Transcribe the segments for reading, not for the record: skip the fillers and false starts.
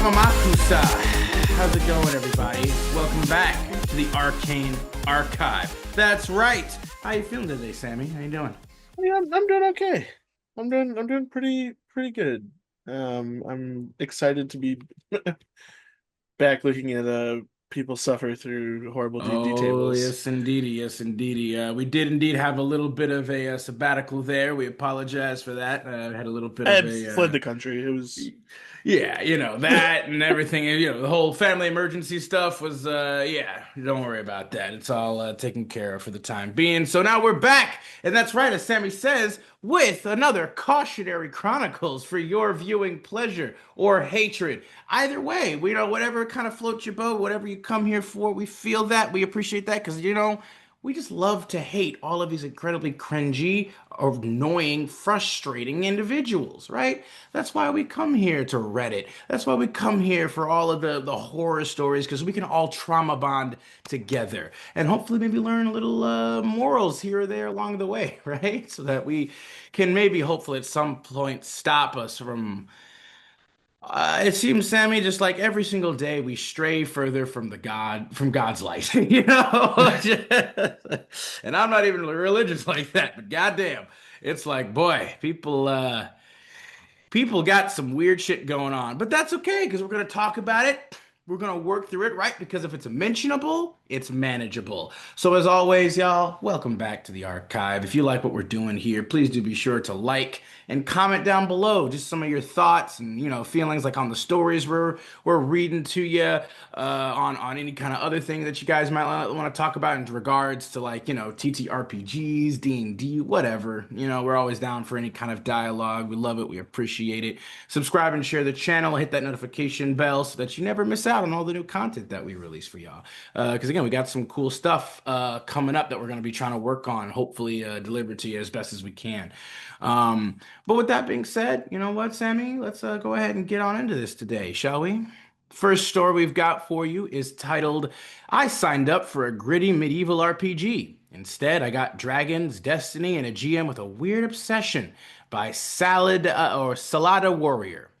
Amakusa. How's it going, everybody? Welcome back to the Arcane Archive. That's right. How you feeling today, Sammy? How you doing? Yeah, I'm doing okay. I'm doing pretty good. I'm excited to be back looking at people suffer through horrible D&D Oh, tables. yes, indeedy. Yes, indeedy. We did indeed have a little bit of a sabbatical there. We apologize for that. Had a little bit I of had a fled the country. It was yeah, that and everything, the whole family emergency stuff was, yeah, don't worry about that. It's all taken care of for the time being. So now we're back, and that's right, as Sammy says, with another Cautionary Chronicles for your viewing pleasure or hatred. Either way, whatever kind of floats your boat, whatever you come here for, we feel that, we appreciate that, because, we just love to hate all of these incredibly cringy, annoying, frustrating individuals, right? That's why we come here to Reddit. That's why we come here for all of the horror stories, because we can all trauma bond together and hopefully maybe learn a little morals here or there along the way, right? So that we can maybe hopefully at some point stop us from it seems, Sammy, just like every single day we stray further from God's light, And I'm not even religious like that, but goddamn, it's like, boy, people got some weird shit going on, but that's okay because we're going to talk about it. We're going to work through it, right? Because if it's mentionable, it's manageable. So, as always, y'all, welcome back to the archive. If you like what we're doing here, please do be sure to like and comment down below just some of your thoughts and feelings like on the stories we're reading to you, on any kind of other thing that you guys might want to talk about in regards to like TTRPGs, D&D, whatever. We're always down for any kind of dialogue. We love it. We appreciate it. Subscribe and share the channel. Hit that notification bell so that you never miss out on all the new content that we release for y'all. Because again, we got some cool stuff coming up that we're going to be trying to work on. Hopefully, deliver to you as best as we can. But with that being said, you know what, Sammy? Let's go ahead and get on into this today, shall we? First story we've got for you is titled, I signed up for a gritty medieval RPG. Instead, I got dragons, destiny, and a GM with a weird obsession by Salada Warrior.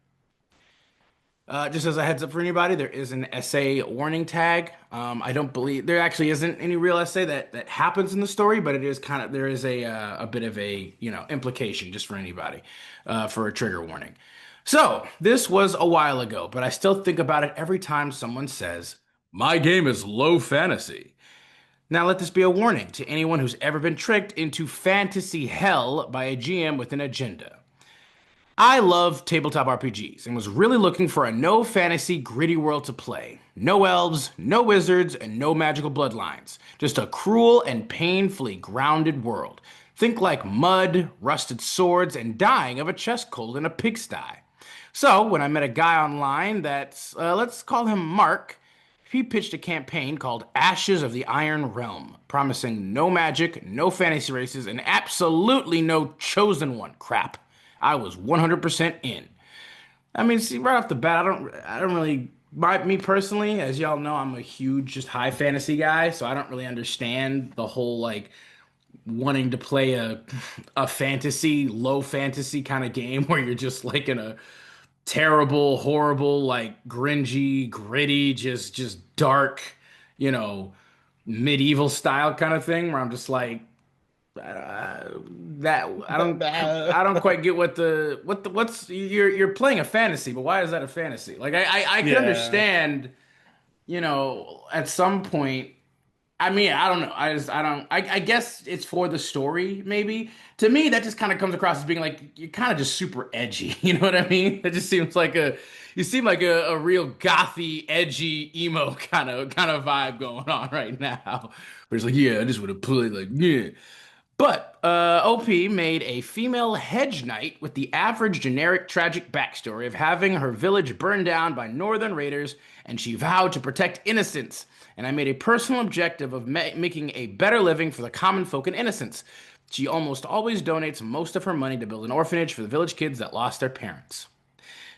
Just as a heads up for anybody, there is an essay warning tag. I don't believe there actually isn't any real essay that happens in the story, but it is there is a bit of a implication just for anybody for a trigger warning. So this was a while ago, but I still think about it every time someone says, "My game is low fantasy." Now let this be a warning to anyone who's ever been tricked into fantasy hell by a GM with an agenda. I love tabletop RPGs and was really looking for a no fantasy gritty world to play. No elves, no wizards, and no magical bloodlines. Just a cruel and painfully grounded world. Think like mud, rusted swords, and dying of a chest cold in a pigsty. So when I met a guy online that's, let's call him Mark, he pitched a campaign called Ashes of the Iron Realm, promising no magic, no fantasy races, and absolutely no chosen one crap. I was 100% in. I mean, see, right off the bat, I don't really, me personally, as y'all know, I'm a huge, just high fantasy guy, so I don't really understand the whole like wanting to play a fantasy, low fantasy kind of game where you're just like in a terrible, horrible, like cringy, gritty, just dark, you know, medieval style kind of thing where I'm just like that I don't quite get what's you're playing a fantasy, but why is that a fantasy? Like I can yeah. understand, at some point. I mean, I don't know. I don't. I guess it's for the story, maybe. To me, that just kind of comes across as being like you're kind of just super edgy. You know what I mean? It just seems like you seem like a real gothy, edgy, emo kind of vibe going on right now. Where it's like, yeah, I just would have played like, yeah. But OP made a female hedge knight with the average generic tragic backstory of having her village burned down by northern raiders, and she vowed to protect innocence. And I made a personal objective of making a better living for the common folk in innocence. She almost always donates most of her money to build an orphanage for the village kids that lost their parents.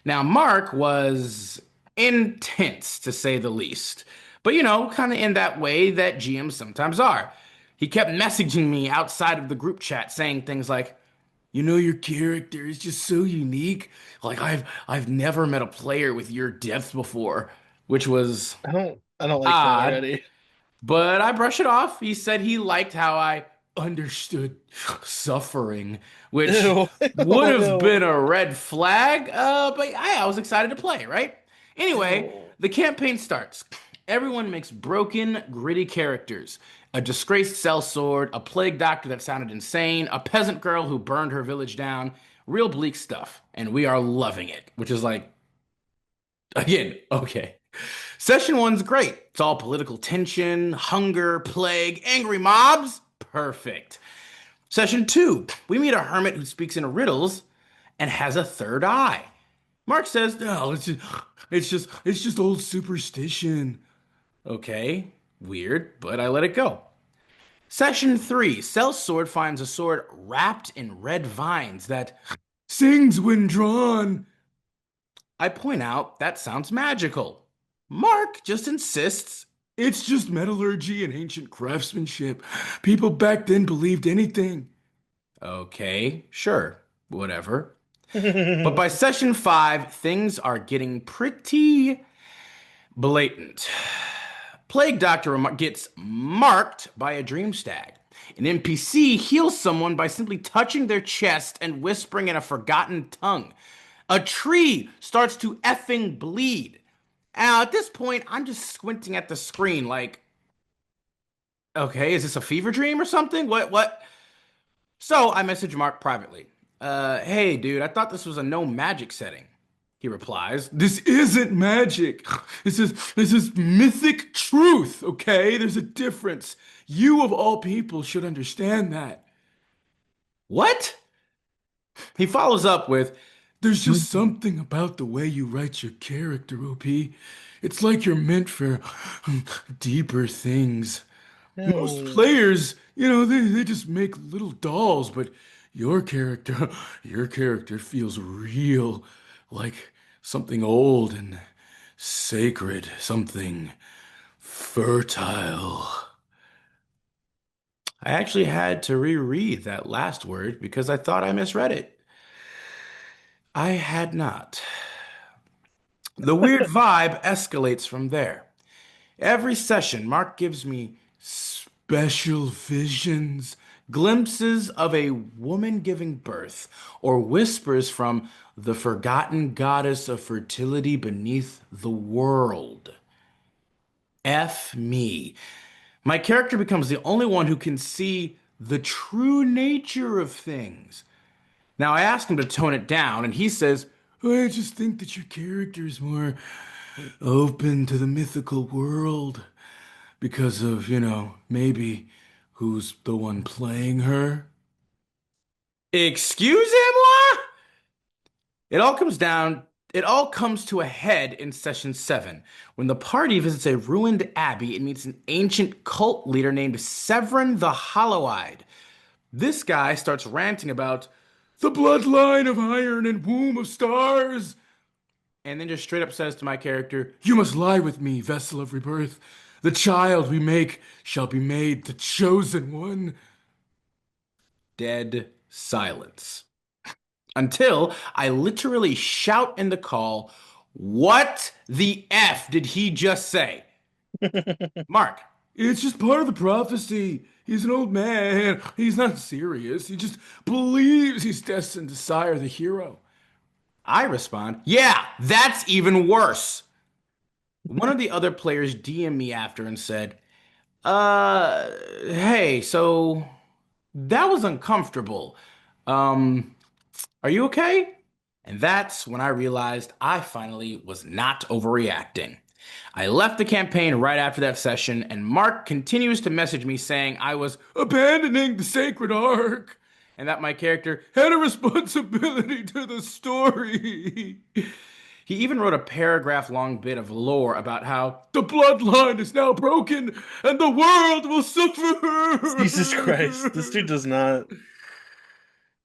Now, Mark was intense, to say the least. But, kind of in that way that GMs sometimes are. He kept messaging me outside of the group chat saying things like, Your character is just so unique. Like I've never met a player with your depth before, which was I don't like that odd. already. But I brush it off. He said he liked how I understood suffering, which Ew, would ew, have ew. been a red flag. But I was excited to play, right? Anyway, Ew. the campaign starts. Everyone makes broken, gritty characters. A disgraced sellsword, a plague doctor that sounded insane, a peasant girl who burned her village down. Real bleak stuff. And we are loving it, which is like, again, okay. Session one's great. It's all political tension, hunger, plague, angry mobs. Perfect. Session two, we meet a hermit who speaks in riddles and has a third eye. Mark says, "No, it's just old superstition." Okay, weird, but I let it go. Session three, Sellsword finds a sword wrapped in red vines that sings when drawn. I point out that sounds magical. Mark just insists it's just metallurgy and ancient craftsmanship. People back then believed anything. Okay, sure, whatever. But by session five, things are getting pretty blatant. Plague Doctor gets marked by a dream stag. An NPC heals someone by simply touching their chest and whispering in a forgotten tongue. A tree starts to effing bleed. Now, at this point, I'm just squinting at the screen like, okay, is this a fever dream or something? What? So I message Mark privately. Hey, dude, I thought this was a no magic setting. He replies, "This isn't magic. This is mythic truth, okay? There's a difference. You of all people should understand that." What? He follows up with, "There's just something about the way you write your character, OP. It's like you're meant for deeper things. Most Ew. players, they just make little dolls, but your character, your character feels real, like something old and sacred, something fertile." I actually had to reread that last word because I thought I misread it. I had not. The weird vibe escalates from there. Every session, Mark gives me special visions, glimpses of a woman giving birth, or whispers from the forgotten goddess of fertility beneath the world. F me. My character becomes the only one who can see the true nature of things. Now, I ask him to tone it down, and he says, "I just think that your character is more open to the mythical world because of, maybe who's the one playing her." Excuse him, what? It all comes down, it all comes to a head in session seven when the party visits a ruined abbey and meets an ancient cult leader named Severin the Hollow-Eyed. This guy starts ranting about the bloodline of iron and womb of stars, and then just straight up says to my character, "You must lie with me, vessel of rebirth. The child we make shall be made the chosen one." Dead silence. Until I literally shout in the call, "What the F did he just say?" Mark, "It's just part of the prophecy. He's an old man. He's not serious. He just believes he's destined to sire the hero." I respond, "Yeah, that's even worse." One of the other players DM'd me after and said, hey, so that was uncomfortable. Um, are you okay?" And that's when I realized I finally was not overreacting. I left the campaign right after that session, and Mark continues to message me saying I was abandoning the sacred arc and that my character had a responsibility to the story. He even wrote a paragraph long bit of lore about how the bloodline is now broken and the world will Jesus Christ. This dude suffer. does not. There's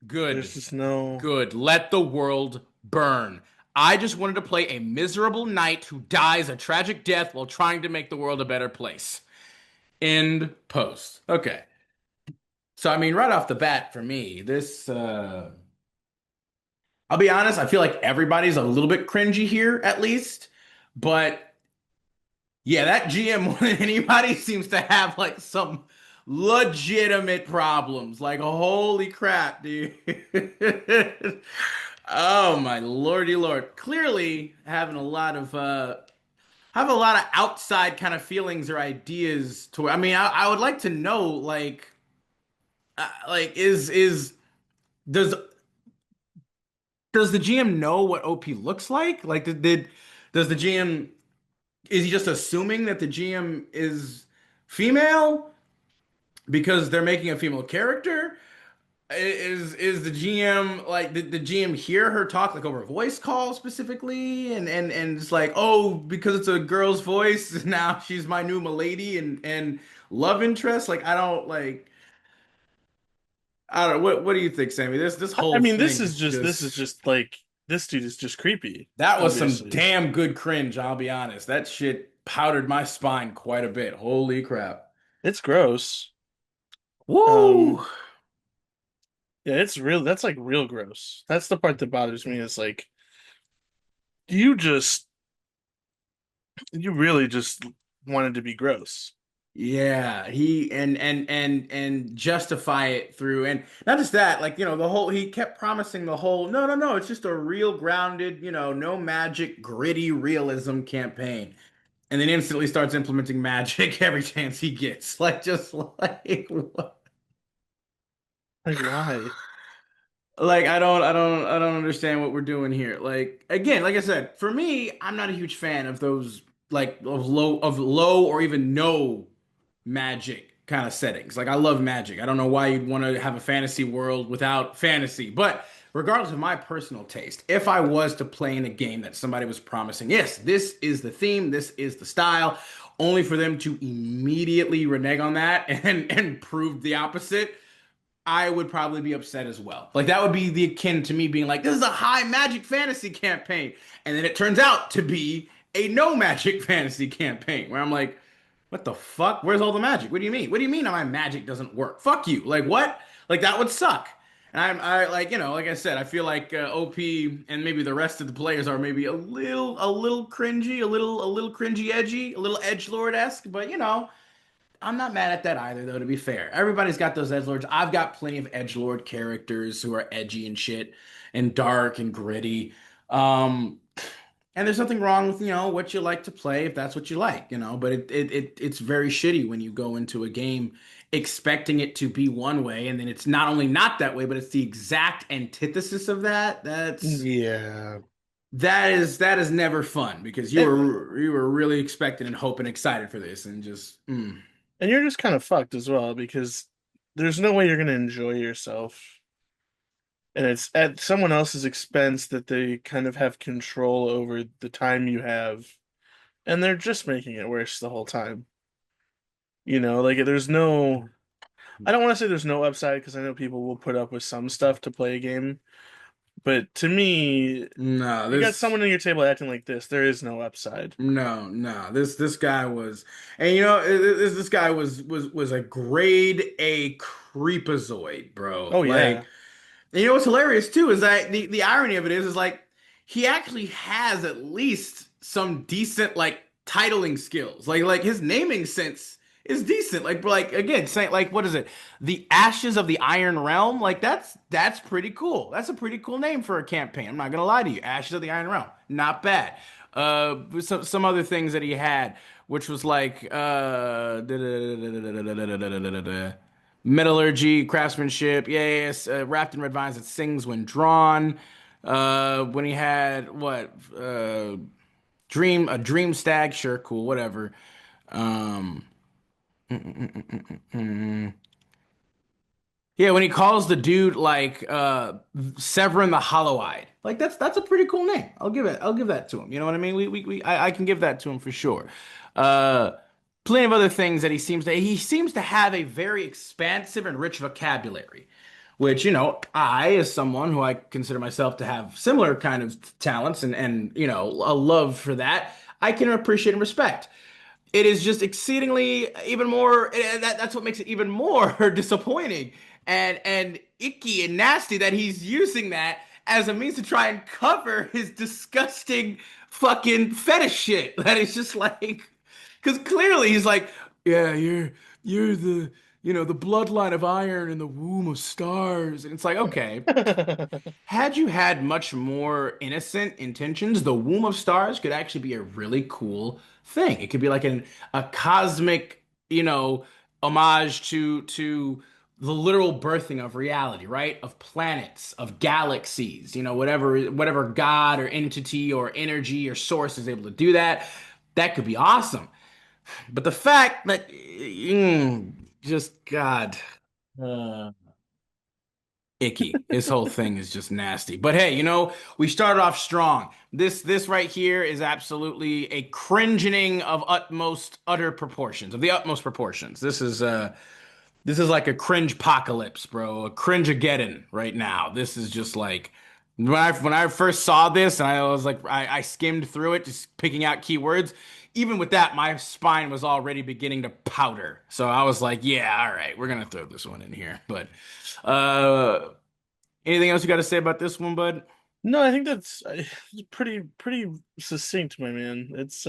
Good. just no. Good. Let the world burn. I just wanted to play a miserable knight who dies a tragic death while trying to make the world a better place. End post. Okay. So I mean, right off the bat for me, this I'll be honest, I feel like everybody's a little bit cringy here at least. But yeah, that GM more than anybody seems to have like some legitimate problems. Like holy crap, dude. Oh my lordy lord. Clearly having a lot of have a lot of outside kind of feelings or ideas to I mean, I would like to know like is does does the GM know what OP looks like? Like did does the GM is he just assuming that the GM is female because they're making a female character? Is the GM like did the GM hear her talk like over a voice call specifically and it's like, oh, because it's a girl's voice now she's my new milady and love interest? Like I don't know. What do you think, Sammy? This I whole mean, thing is this is just just like this dude is just creepy, that was some obviously. damn good cringe, I'll be honest. That shit powdered my spine quite a bit. Holy crap. It's gross. Woo! Um, yeah, it's real. That's like real gross. That's the part that bothers me is like you just you really just wanted to be gross. Yeah, he and justify it through and not just that, like the whole he kept promising the whole no, it's just a real grounded, no magic, gritty realism campaign. And then instantly starts implementing magic every chance he gets. Like just like what? Like why? Like I don't understand what we're doing here. Like again, like I said, for me, I'm not a huge fan of those like of low or even no magic kind of settings. Like I love magic. I don't know why you'd want to have a fantasy world without fantasy. But regardless of my personal taste, if I was to play in a game that somebody was promising, yes, this is the theme, this is the style, only for them to immediately renege on that and prove the opposite, I would probably be upset as well. Like that would be the akin to me being like, this is a high magic fantasy campaign. And then it turns out to be a no magic fantasy campaign where I'm like, what the fuck? Where's all the magic? What do you mean? What do you mean my magic doesn't work? Fuck you. Like what? Like that would suck. And I like, like I said, I feel like OP and maybe the rest of the players are maybe a little cringy, a little cringy edgy, a little edgelord-esque, but I'm not mad at that either, though, to be fair. Everybody's got those edgelords. I've got plenty of edgelord characters who are edgy and shit and dark and gritty. Um, and there's nothing wrong with, what you like to play if that's what you like, but it's very shitty when you go into a game expecting it to be one way and then it's not only not that way, but it's the exact antithesis of that. Yeah. That is never fun because And you were really expecting and hoping, excited for this and just and you're just kind of fucked as well because there's no way you're gonna enjoy yourself. And it's at someone else's expense that they kind of have control over the time you have, and they're just making it worse the whole time. Like there's no, I don't want to say there's no upside because I know people will put up with some stuff to play a game, but to me, no, you got this someone at your table acting like there is no upside. no. This guy was, and this guy was a grade A creepazoid, bro. Oh Like, yeah. and what's hilarious too is that the irony of it is like he actually has at least some decent like titling skills. Like his naming sense is decent. Like again, saying like what is it? The Ashes of the Iron Realm. Like that's pretty cool. That's a pretty cool name for a campaign. I'm not gonna lie to you. Ashes of the Iron Realm. Not bad. Some other things that he had, which was like metallurgy, craftsmanship, yes, wrapped in red vines that sings when drawn. When he had what a dream stag, sure, cool, whatever. Um, yeah, when he calls the dude like Severin the Hollow-Eyed, like that's a pretty cool name. I'll give that to him. You know what I mean? I can give that to him for sure. Uh, plenty of other things that he seems to have a very expansive and rich vocabulary, which I as someone who I consider myself to have similar kind of talents and a love for that, I can appreciate and respect. it is just exceedingly even more that's what makes it even more disappointing and icky and nasty that he's using that as a means to try and cover his disgusting fucking fetish shit. That is just like, because clearly he's like, yeah, you're the, the bloodline of iron and the womb of stars, and it's like, okay, had you had much more innocent intentions, the Womb of Stars could actually be a really cool thing. It could be like a cosmic, homage to the literal birthing of reality, right? Of planets, of galaxies, whatever god or entity or energy or source is able to do that, that could be awesome. But the fact that, just God. Uh, Icky. His whole thing is just nasty. But hey, we started off strong. This right here is absolutely a cringing of utter proportions, of the utmost proportions. This is like a cringe apocalypse, bro. A cringe-ageddon right now. This is just like when I first saw this and I was like I skimmed through it, just picking out keywords. Even with that, my spine was already beginning to powder. So I was like, yeah, all right, we're gonna throw this one in here. But uh anything else you got to say about this one, bud? No, I think that's pretty succinct, my man. It's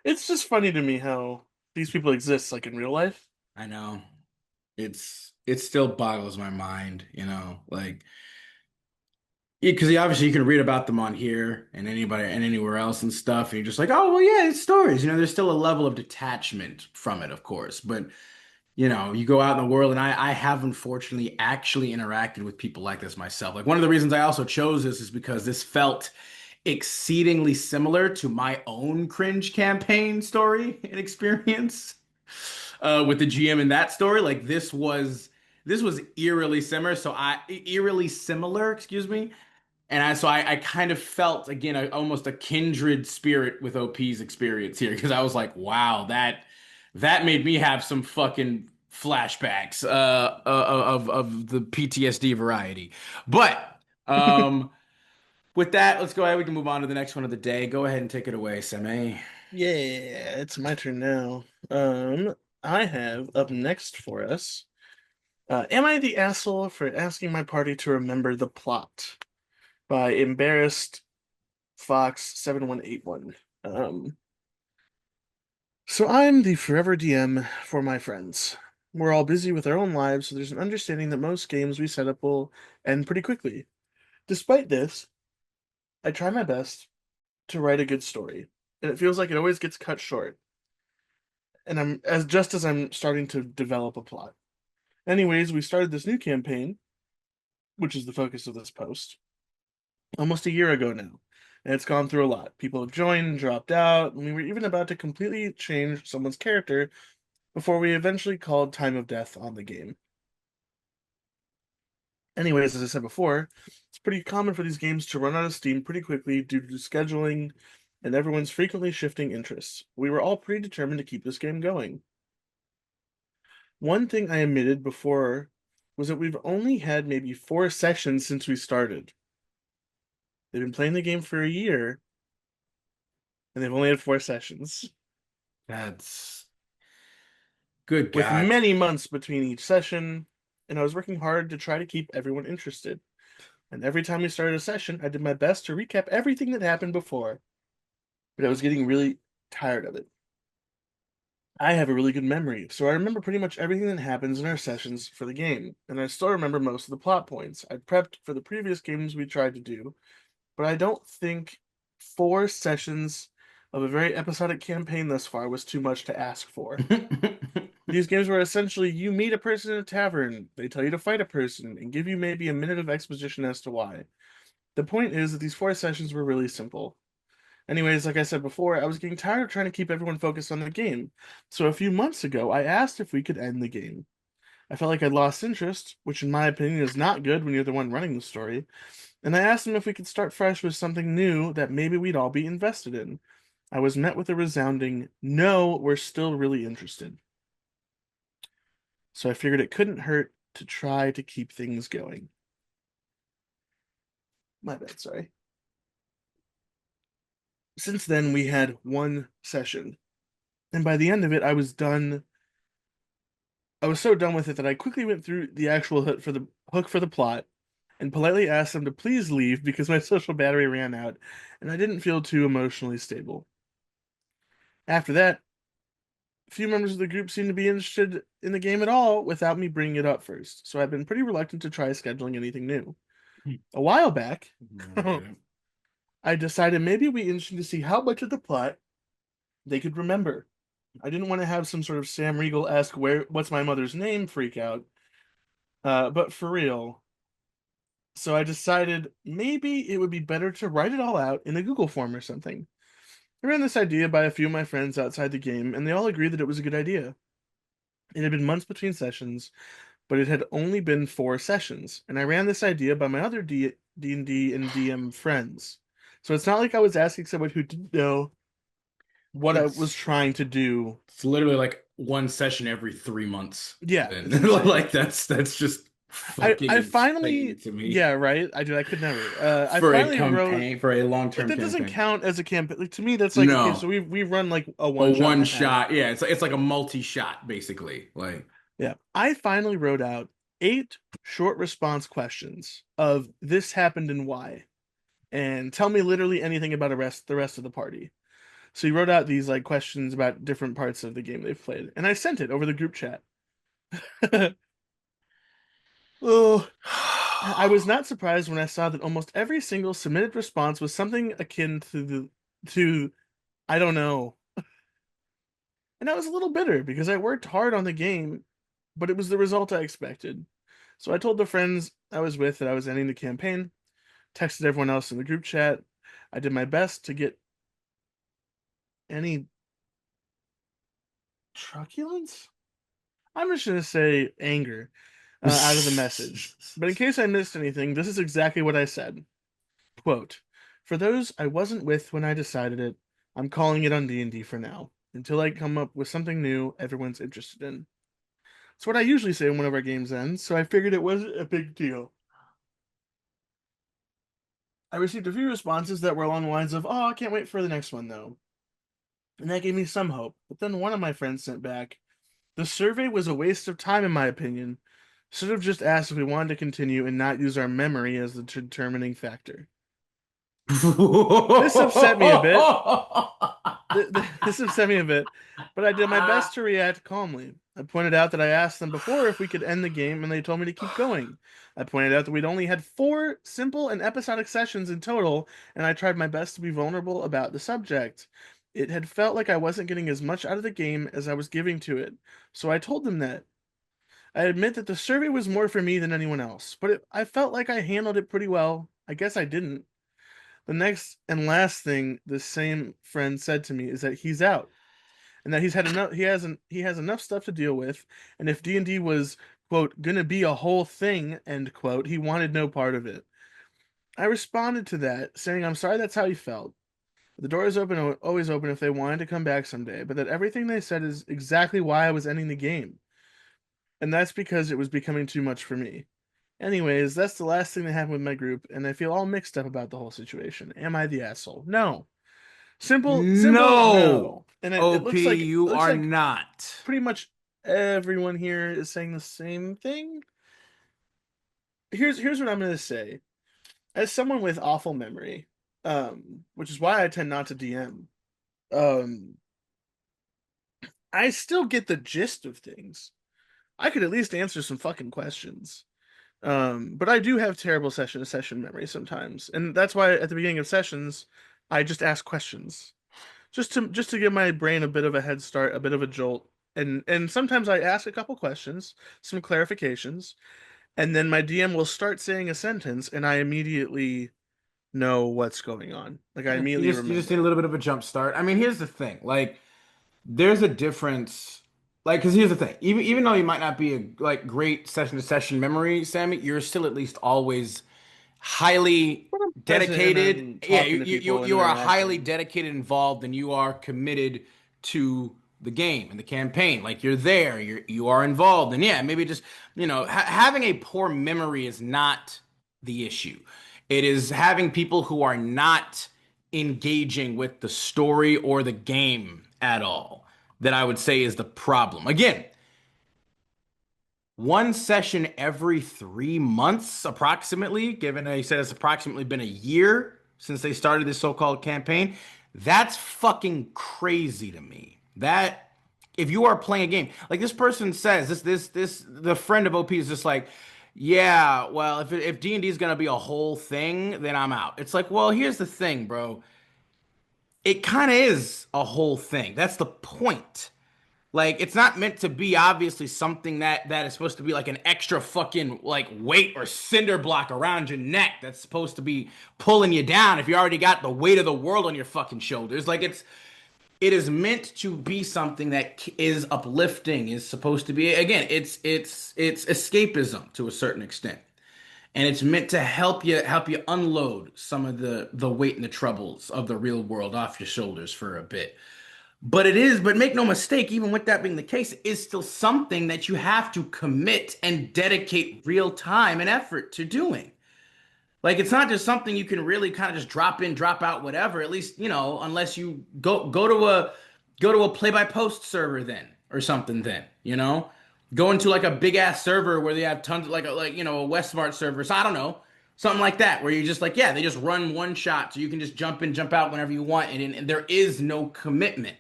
it's just funny to me how these people exist like in real life. I know. It still boggles my mind, like because obviously you can read about them on here and anybody and anywhere else and stuff, and you're just like, oh well, yeah, it's stories. There's still a level of detachment from it, of course, but you go out in the world, and I have unfortunately actually interacted with people like this myself. Like one of the reasons I also chose this is because this felt exceedingly similar to my own cringe campaign story and experience with the GM in that story. Like this was eerily similar, excuse me. And I kind of felt again almost a kindred spirit with OP's experience here because I was like, wow, that made me have some fucking flashbacks of the PTSD variety. But with that, let's go ahead. We can move on to the next one of the day. Go ahead and take it away, Seme. Yeah, it's my turn now. I have up next for us. Am I the asshole for asking my party to remember the plot? By Embarrassed Fox 7181. So I'm the forever DM for my friends. We're all busy with our own lives, so there's an understanding that most games we set up will end pretty quickly. Despite this, I try my best to write a good story, and it feels like it always gets cut short. And as I'm starting to develop a plot. Anyways, we started this new campaign, which is the focus of this post, almost a year ago now. And it's gone through a lot. People have joined, dropped out, and we were even about to completely change someone's character before we eventually called time of death on the game. Anyways, as I said before, it's pretty common for these games to run out of steam pretty quickly due to scheduling and everyone's frequently shifting interests. We were all pretty determined to keep this game going. One thing I admitted before was that we've only had maybe 4 sessions since we started. They've been playing the game for a year, and they've only had 4 sessions, That's good with God. many months between each session, and I was working hard to try to keep everyone interested. And every time we started a session, I did my best to recap everything that happened before, but I was getting really tired of it. I have a really good memory, so I remember pretty much everything that happens in our sessions for the game, and I still remember most of the plot points. I prepped for the previous games we tried to do, but I don't think 4 sessions of a very episodic campaign thus far was too much to ask for. These games were essentially you meet a person in a tavern, they tell you to fight a person, and give you maybe a minute of exposition as to why. The point is that these 4 sessions were really simple. Anyways, like I said before, I was getting tired of trying to keep everyone focused on the game. So a few months ago, I asked if we could end the game. I felt like I'd lost interest, which in my opinion is not good when you're the one running the story. And I asked him if we could start fresh with something new that maybe we'd all be invested in. I was met with a resounding, no, we're still really interested. So I figured it couldn't hurt to try to keep things going. My bad, sorry. Since then, we had one session, and by the end of it, I was done. I was so done with it that I quickly went through the actual hook for the plot and politely asked them to please leave because my social battery ran out and I didn't feel too emotionally stable. After that, few members of the group seemed to be interested in the game at all without me bringing it up first, so I've been pretty reluctant to try scheduling anything new. A while back, Okay. I decided maybe it'd be interesting to see how much of the plot they could remember. I didn't want to have some sort of Sam Riegel-esque what's my mother's name freak out, but for real. So I decided maybe it would be better to write it all out in a Google form or something. I ran this idea by a few of my friends outside the game, and they all agreed that it was a good idea. It had been months between sessions, but it had only been 4 sessions, and I ran this idea by my other D&D and DM friends. So it's not like I was asking someone who didn't know what I was It's trying to do. it's literally like one session every 3 months. Yeah, Then essentially. like that's just fucking I finally, insane to me yeah, right. I could never. I for a finally wrote campaign for a like long-term that doesn't campaign. count as a campaign. Like, to me, that's like okay, so No, we run like a a one shot and one a half. shot. Yeah, it's like a multi-shot basically. Like Yeah, I finally wrote out 8 short response questions of this happened and why, and tell me literally anything about the rest of the party. So he wrote out these like questions about different parts of the game they've played, and I sent it over the group chat. Oh, I was not surprised when I saw that almost every single submitted response was something akin to I don't know. And I was a little bitter because I worked hard on the game, but it was the result I expected. So I told the friends I was with that I was ending the campaign, texted everyone else in the group chat. I did my best to get any truculence? I'm just going to say anger out of the message. But in case I missed anything, this is exactly what I said. Quote, for those I wasn't with when I decided it, I'm calling it on D&D for now, until I come up with something new everyone's interested in. It's what I usually say when one of our games ends, so I figured it wasn't a big deal. I received a few responses that were along the lines of, oh, I can't wait for the next one, though. And that gave me some hope. But then one of my friends sent back, the survey was a waste of time, in my opinion. Should have just asked if we wanted to continue and not use our memory as the determining factor. This upset me a bit. This upset me a bit, but I did my best to react calmly. I pointed out that I asked them before if we could end the game, and they told me to keep going. I pointed out that we'd only had 4 simple and episodic sessions in total, and I tried my best to be vulnerable about the subject. It had felt like I wasn't getting as much out of the game as I was giving to it, so I told them that. I admit that the survey was more for me than anyone else, but I felt like I handled it pretty well. I guess I didn't. The next and last thing this same friend said to me is that he's out and that he has enough stuff to deal with, and if D&D was quote gonna be a whole thing end quote, he wanted no part of it. I responded to that saying I'm sorry that's how he felt. The door is open, always open if they wanted to come back someday, but that everything they said is exactly why I was ending the game, and that's because it was becoming too much for me. Anyways, that's the last thing that happened with my group, and I feel all mixed up about the whole situation. Am I the asshole? No. Simple, No, no. And it OP, it you looks are like not. pretty much everyone here is saying the same thing. Here's what I'm gonna say. As someone with awful memory, which is why I tend not to DM, um, I still get the gist of things. I could at least answer some fucking questions. But I do have terrible session to session memory sometimes, and that's why at the beginning of sessions, I just ask questions, just to give my brain a bit of a head start, a bit of a jolt. And sometimes I ask a couple questions, some clarifications, and then my DM will start saying a sentence, and I immediately know what's going on. Like I Yeah, immediately you just need a remember. little bit of a jump start. I mean, here's the thing. Like, there's a difference. Like, because here's the thing. Even though you might not be a like great session to session memory, Sammy, you're still at least always highly But I'm present and dedicated. I'm Yeah, talking to people and you are highly interacting. dedicated, involved, and you are committed to the game and the campaign. Like you're there, you are involved, and yeah, maybe just having a poor memory is not the issue. It is having people who are not engaging with the story or the game at all that I would say is the problem. Again, one session every 3 months, approximately, given they said it's approximately been a year since they started this so-called campaign. That's fucking crazy to me. That if you are playing a game, like this person says, the friend of OP is just like, yeah, well, if D&D is gonna be a whole thing, then I'm out. It's like, well, here's the thing, bro. It kind of is a whole thing. That's the point. Like it's not meant to be obviously something that is supposed to be like an extra fucking like weight or cinder block around your neck that's supposed to be pulling you down if you already got the weight of the world on your fucking shoulders. Like it is meant to be something that is uplifting, is supposed to be again, it's escapism to a certain extent. And it's meant to help you unload some of the weight and the troubles of the real world off your shoulders for a bit. But make no mistake, even with that being the case, it is still something that you have to commit and dedicate real time and effort to doing. Like it's not just something you can really kind of just drop in, drop out, whatever. At least, unless you go to a play by post server then or something then. Go into like a big ass server where they have tons of a Westmart server. So I don't know. Something like that, where you're just like, yeah, they just run one shot, so you can just jump in, jump out whenever you want, and there is no commitment.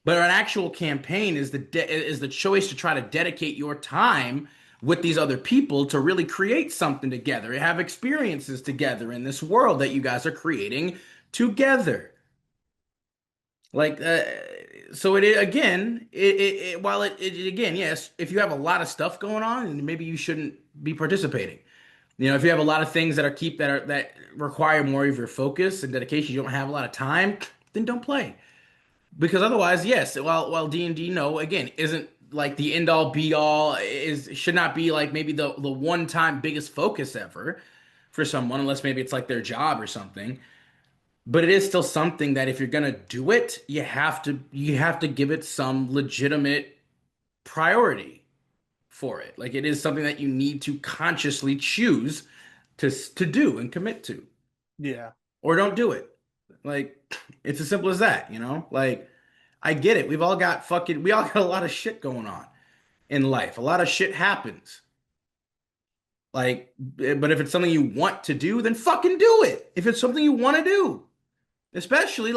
But an actual campaign is the choice to try to dedicate your time with these other people to really create something together, have experiences together in this world that you guys are creating together. Like, so it again, while it again, yes, if you have a lot of stuff going on, and maybe you shouldn't be participating. If you have a lot of things that require more of your focus and dedication, you don't have a lot of time, then don't play. Because otherwise, yes, while D&D, no, again, isn't like the end all be all, is should not be like maybe the one time biggest focus ever for someone, unless maybe it's like their job or something. But it is still something that if you're gonna do it, you have to give it some legitimate priority for it. Like it is something that you need to consciously choose to do and commit to, Yeah. or don't do it. Like it's as simple as that. Like I get it. We all got a lot of shit going on in life. A lot of shit happens. Like, but if it's something you want to do, then fucking do it. If it's something you want to do, especially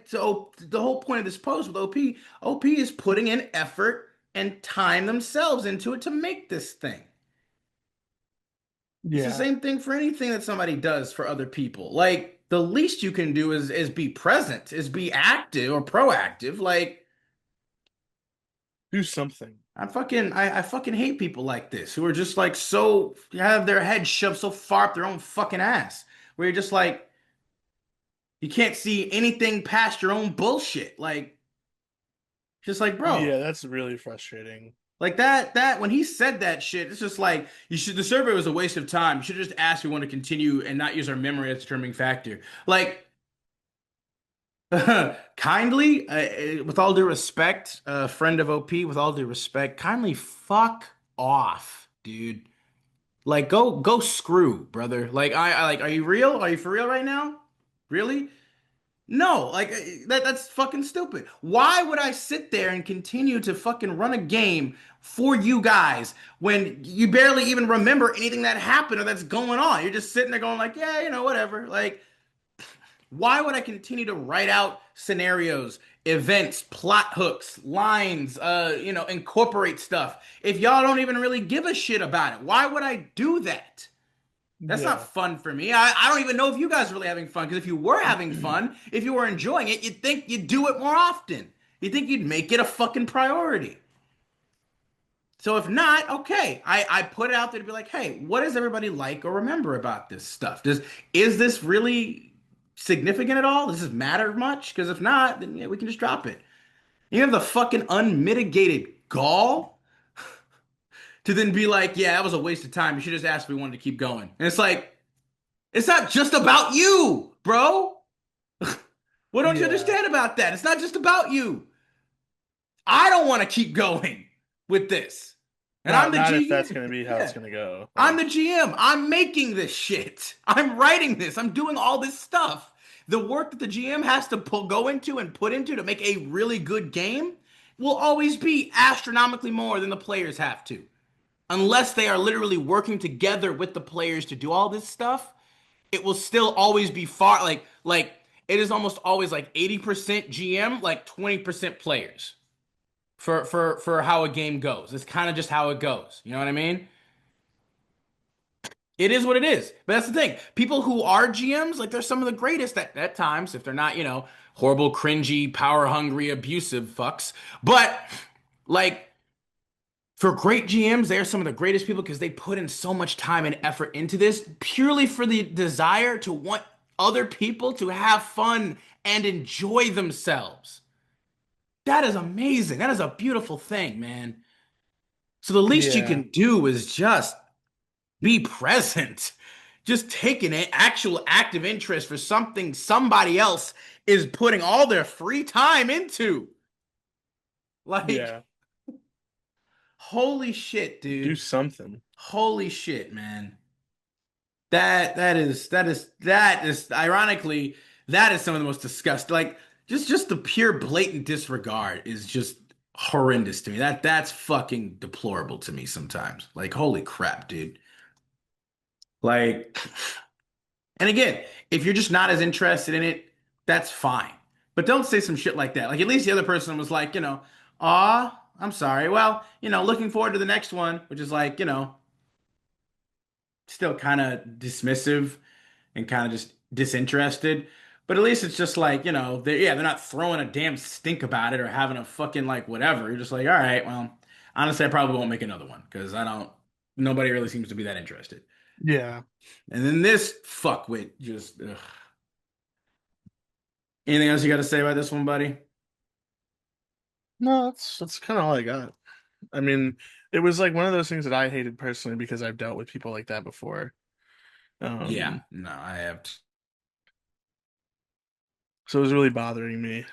so the whole point of this post with OP is putting in effort and time themselves into it to make this thing. It's the Yeah. same thing for anything that somebody does for other people. Like the least you can do is be present, is be active or proactive. Like Do something. I fucking hate people like this who are just like so have their head shoved so far up their own fucking ass. Where you're just like you can't see anything past your own bullshit. Like just like bro. Yeah, that's really frustrating. Like that when he said that shit, it's just like the survey was a waste of time. You should just ask if we want to continue and not use our memory as a determining factor. Like kindly, with all due respect, friend of OP, with all due respect, kindly fuck off, dude. Like go screw, brother. Like I like, are you real? Are you for real right now? Really? No, like that's fucking stupid. Why would I sit there and continue to fucking run a game for you guys when you barely even remember anything that happened or that's going on? You're just sitting there going like, yeah, whatever. Like why would I continue to write out scenarios, events, plot hooks, lines, incorporate stuff if y'all don't even really give a shit about it? Why would I do that? That's not Yeah. fun for me. I don't even know if you guys are really having fun, because if you were having fun, if you were enjoying it, you'd think you'd do it more often. You'd think you'd make it a fucking priority. So if not, okay, I put it out there to be like, hey, what does everybody like or remember about this stuff? Is this really significant at all? Does this matter much? Because if not, then yeah, we can just drop it. You have the fucking unmitigated gall to then be like, yeah, that was a waste of time. You should just ask if we wanted to keep going. And it's like, it's not just about you, bro. What don't you Yeah. understand about that? It's not just about you. I don't want to keep going with this. And I'm the Not if that's GM. gonna be how it's Yeah. gonna go. I'm the Like, GM. I'm making this shit. I'm writing this. I'm doing all this stuff. The work that the GM has to go into and put into to make a really good game will always be astronomically more than the players have to. Unless they are literally working together with the players to do all this stuff, it will still always be far like it is almost always like 80% GM, like 20% players for how a game goes. It's kind of just how it goes. You know what I mean? It is what it is. But that's the thing. People who are GMs, like they're some of the greatest at times, if they're not, horrible, cringy, power hungry, abusive fucks. But like for great GMs, they're some of the greatest people because they put in so much time and effort into this purely for the desire to want other people to have fun and enjoy themselves. That is amazing. That is a beautiful thing, man. So the least you Yeah. can do is just be present. Just taking an actual active interest for something somebody else is putting all their free time into. Like, Yeah. holy shit, Do dude. something. Holy shit, man. That is ironically that is some of the most disgusting. Like just the pure blatant disregard is just horrendous to me. That's fucking deplorable to me sometimes. Like holy crap, dude. Like, and again, if you're just not as interested in it, that's fine. But don't say some shit like that. Like at least the other person was like, aw, I'm sorry. Well, looking forward to the next one, which is like, still kind of dismissive and kind of just disinterested. But at least it's just like, they're not throwing a damn stink about it or having a fucking like whatever. You're just like, all right, well, honestly, I probably won't make another one because nobody really seems to be that interested. Yeah. And then this fuckwit just, ugh. Anything else you got to say about this one, buddy? No, that's kind of all I got. I mean, it was like one of those things that I hated personally because I've dealt with people like that before. Yeah, Um, no, I have. so it was really bothering me.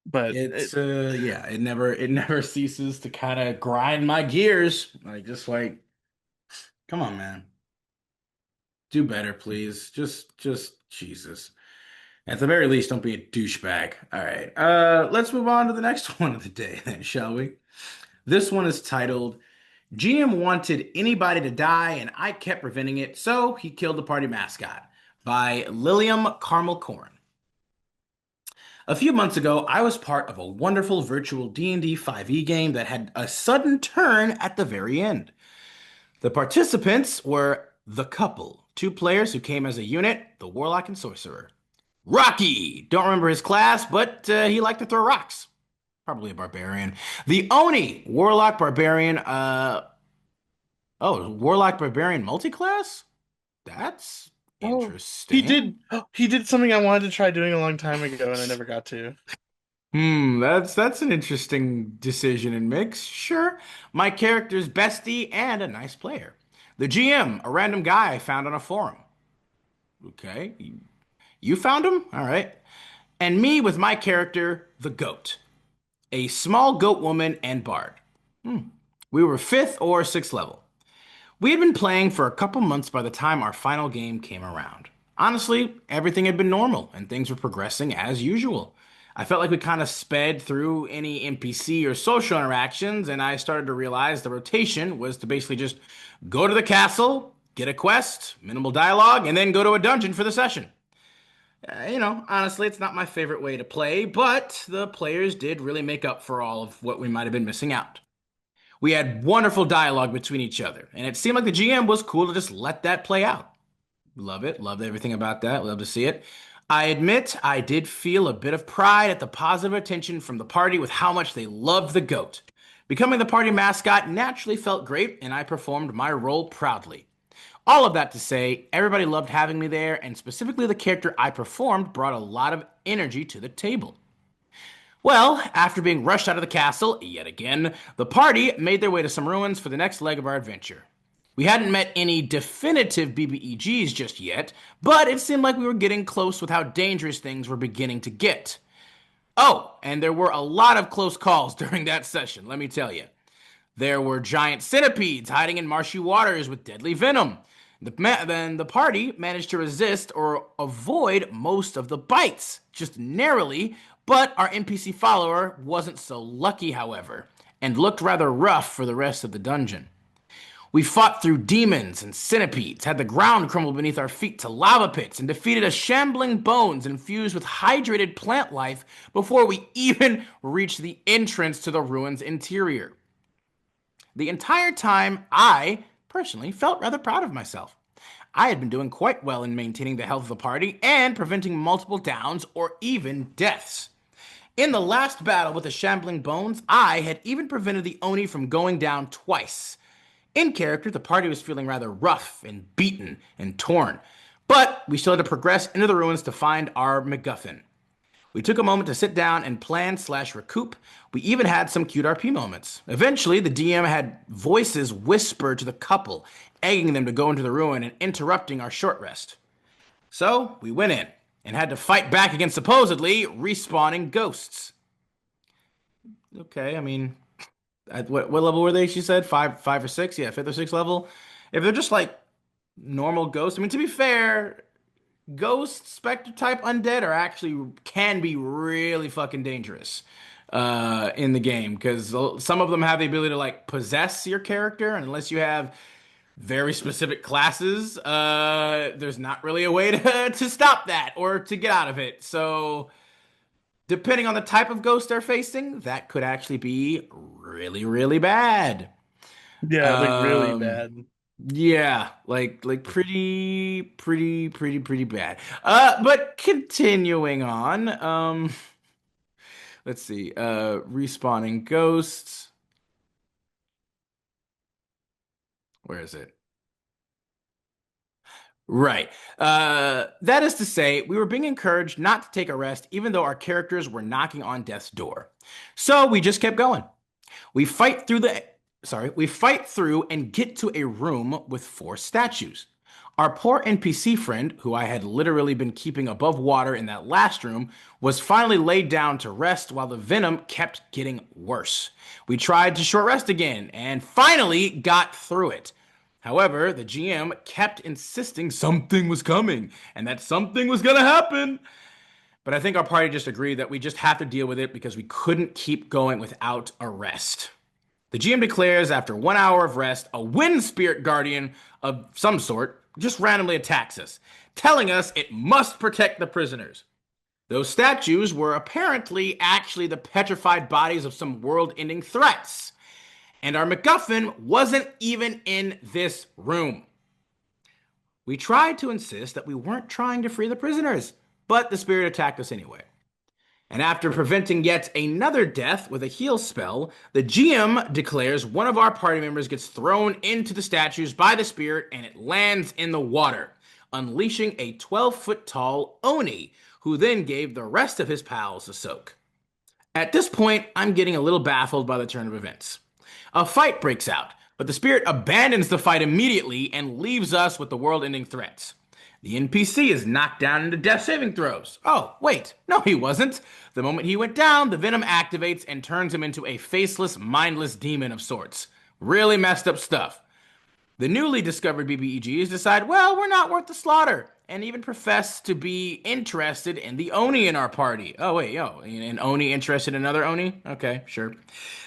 But It's yeah, it never ceases to kind of grind my gears. Like just like, come on, man. Do better, please. Just Jesus. At the very least, don't be a douchebag. All right. Let's move on to the next one of the day then, shall we? This one is titled GM wanted anybody to die and I kept preventing it, so he killed the party mascot by Lilium Carmel Corn. A few months ago, I was part of a wonderful virtual D&D 5e game that had a sudden turn at the very end. The participants were the couple, two players who came as a unit, the warlock and sorcerer. Rocky! Don't remember his class, but he liked to throw rocks. Probably a barbarian. The Oni, warlock barbarian. Oh, warlock barbarian multiclass? That's oh, he interesting. did he did something I wanted to try doing a long time ago and I never got to. That's an interesting decision and mix. Sure. My character's bestie and a nice player. The GM, a random guy I found on a forum. Okay. You found him? All right. And me with my character, the goat. A small goat woman and bard. We were 5th or 6th level. We had been playing for a couple months by the time our final game came around. Honestly, everything had been normal and things were progressing as usual. I felt like we kind of sped through any NPC or social interactions, and I started to realize the rotation was to basically just go to the castle, get a quest, minimal dialogue, and then go to a dungeon for the session. Honestly, it's not my favorite way to play, but the players did really make up for all of what we might have been missing out. We had wonderful dialogue between each other, and it seemed like the GM was cool to just let that play out. Love it. Love everything about that. Love to see it. I admit I did feel a bit of pride at the positive attention from the party with how much they loved the goat. Becoming the party mascot naturally felt great, and I performed my role proudly. All of that to say, everybody loved having me there, and specifically the character I performed brought a lot of energy to the table. Well, after being rushed out of the castle, yet again, the party made their way to some ruins for the next leg of our adventure. We hadn't met any definitive BBEGs just yet, but it seemed like we were getting close with how dangerous things were beginning to get. Oh, and there were a lot of close calls during that session, let me tell you. There were giant centipedes hiding in marshy waters with deadly venom. Then the party managed to resist or avoid most of the bites, just narrowly, but our NPC follower wasn't so lucky, however, and looked rather rough for the rest of the dungeon. We fought through demons and centipedes, had the ground crumble beneath our feet to lava pits, and defeated a shambling bones infused with hydrated plant life before we even reached the entrance to the ruin's interior. The entire time, I personally felt rather proud of myself. I had been doing quite well in maintaining the health of the party and preventing multiple downs or even deaths. In the last battle with the shambling bones, I had even prevented the Oni from going down twice. In character, the party was feeling rather rough and beaten and torn, but we still had to progress into the ruins to find our MacGuffin. We took a moment to sit down and plan slash recoup. We even had some cute RP moments. Eventually, the DM had voices whisper to the couple, egging them to go into the ruin and interrupting our short rest. So we went in and had to fight back against supposedly respawning ghosts. Okay, I mean, at what level were they? She said five or six. Yeah, fifth or sixth level. If they're just like normal ghosts, I mean, to be fair, ghost specter type undead are actually can be really fucking dangerous in the game because some of them have the ability to like possess your character, and unless you have very specific classes, there's not really a way to stop that or to get out of it. So depending on the type of ghost they're facing, that could actually be really, really bad. Yeah, like really Um, bad. yeah, like pretty bad. But continuing on, let's see. Respawning ghosts. Where is it? Right. That is to say, we were being encouraged not to take a rest, even though our characters were knocking on death's door. So we just kept going. We fight through the we fight through and get to a room with four statues. Our poor NPC friend, who I had literally been keeping above water in that last room, was finally laid down to rest while the venom kept getting worse. We tried to short rest again and finally got through it. However, the GM kept insisting something was coming and that something was gonna happen. But I think our party just agreed that we just have to deal with it because we couldn't keep going without a rest. The GM declares after 1 hour of rest, a wind spirit guardian of some sort just randomly attacks us, telling us it must protect the prisoners. Those statues were apparently actually the petrified bodies of some world ending threats. And our MacGuffin wasn't even in this room. We tried to insist that we weren't trying to free the prisoners, but the spirit attacked us anyway. And after preventing yet another death with a heal spell, the GM declares one of our party members gets thrown into the statues by the spirit and it lands in the water, unleashing a 12-foot tall Oni, who then gave the rest of his pals a soak. At this point, I'm getting a little baffled by the turn of events. A fight breaks out, but the spirit abandons the fight immediately and leaves us with the world ending threats. The NPC is knocked down into death saving throws. Oh, wait, no, he wasn't. The moment he went down, the venom activates and turns him into a faceless, mindless demon of sorts. Really messed up stuff. The newly discovered BBEGs decide, well, we're not worth the slaughter, and even profess to be interested in the Oni in our party. Oh, wait, yo, an Oni interested in another Oni? Okay, sure.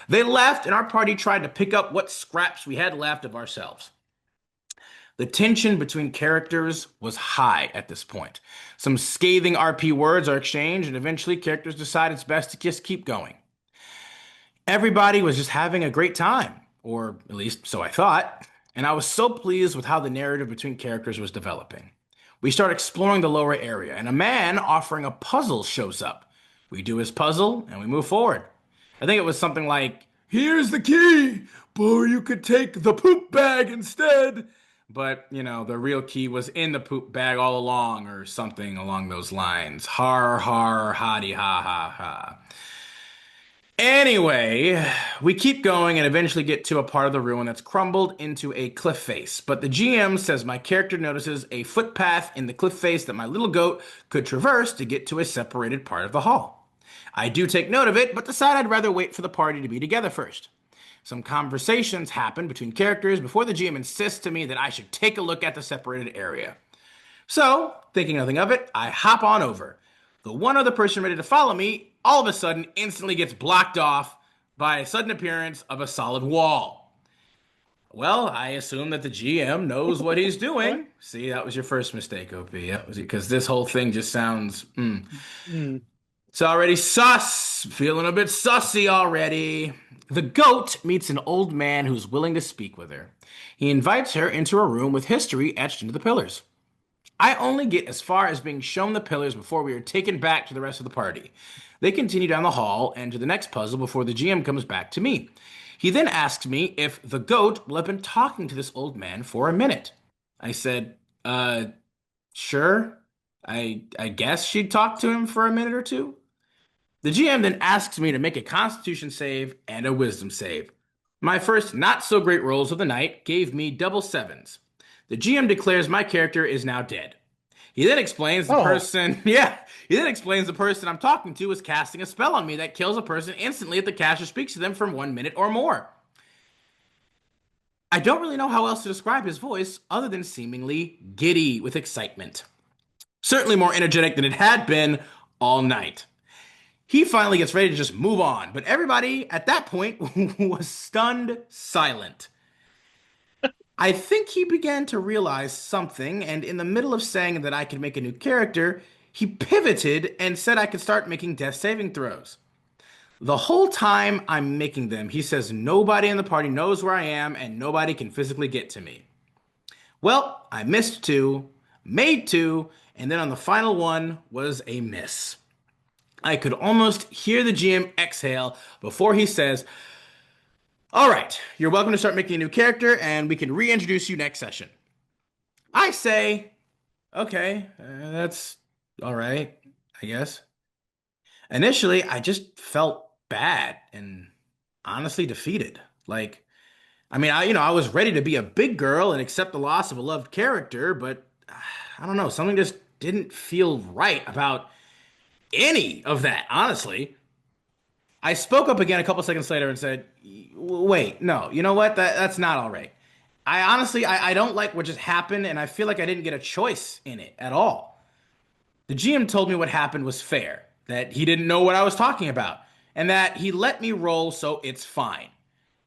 They left, and our party tried to pick up what scraps we had left of ourselves. The tension between characters was high at this point. Some scathing RP words are exchanged, and eventually characters decide it's best to just keep going. Everybody was just having a great time, or at least so I thought, and I was so pleased with how the narrative between characters was developing. We start exploring the lower area, and a man offering a puzzle shows up. We do his puzzle, and we move forward. I think it was something like, here's the key, or you could take the poop bag instead. But, the real key was in the poop bag all along, or something along those lines. Har, har, howdy, ha, ha, ha. Anyway, we keep going and eventually get to a part of the ruin that's crumbled into a cliff face. But the GM says my character notices a footpath in the cliff face that my little goat could traverse to get to a separated part of the hall. I do take note of it, but decide I'd rather wait for the party to be together first. Some conversations happen between characters before the GM insists to me that I should take a look at the separated area. So, thinking nothing of it, I hop on over. The one other person ready to follow me all of a sudden instantly gets blocked off by a sudden appearance of a solid wall. Well, I assume that the GM knows what he's What? doing. See, that was your first mistake, OP. That was because this whole thing just sounds. Hmm. It's already sus. Feeling a bit sussy already. The goat meets an old man who's willing to speak with her. He invites her into a room with history etched into the pillars. I only get as far as being shown the pillars before we are taken back to the rest of the party. They continue down the hall and to the next puzzle before the GM comes back to me. He then asks me if the goat will have been talking to this old man for a minute. I said, sure. I guess she'd talk to him for a minute or two. The GM then asks me to make a constitution save and a wisdom save. My first not so great rolls of the night gave me double sevens. The GM declares my character is now dead. He then explains the Oh. person, yeah, he then explains the person I'm talking to is casting a spell on me that kills a person instantly if the caster speaks to them for 1 minute or more. I don't really know how else to describe his voice other than seemingly giddy with excitement. Certainly more energetic than it had been all night. He finally gets ready to just move on, but everybody at that point was stunned silent. I think he began to realize something, and in the middle of saying that I could make a new character, he pivoted and said I could start making death saving throws. The whole time I'm making them, he says nobody in the party knows where I am and nobody can physically get to me. Well, I missed two, made two, and then on the final one was a miss. I could almost hear the GM exhale before he says, all right, you're welcome to start making a new character and we can reintroduce you next session. I say, okay, that's all right, I guess. Initially, I just felt bad and honestly defeated. Like, I was ready to be a big girl and accept the loss of a loved character, but I don't know, something just didn't feel right about any of that, honestly. I spoke up again a couple seconds later and said, "Wait, no, you know what? That's not all right. I honestly, I don't like what just happened, and I feel like I didn't get a choice in it at all. The GM told me what happened was fair, that he didn't know what I was talking about, and that he let me roll, so it's fine.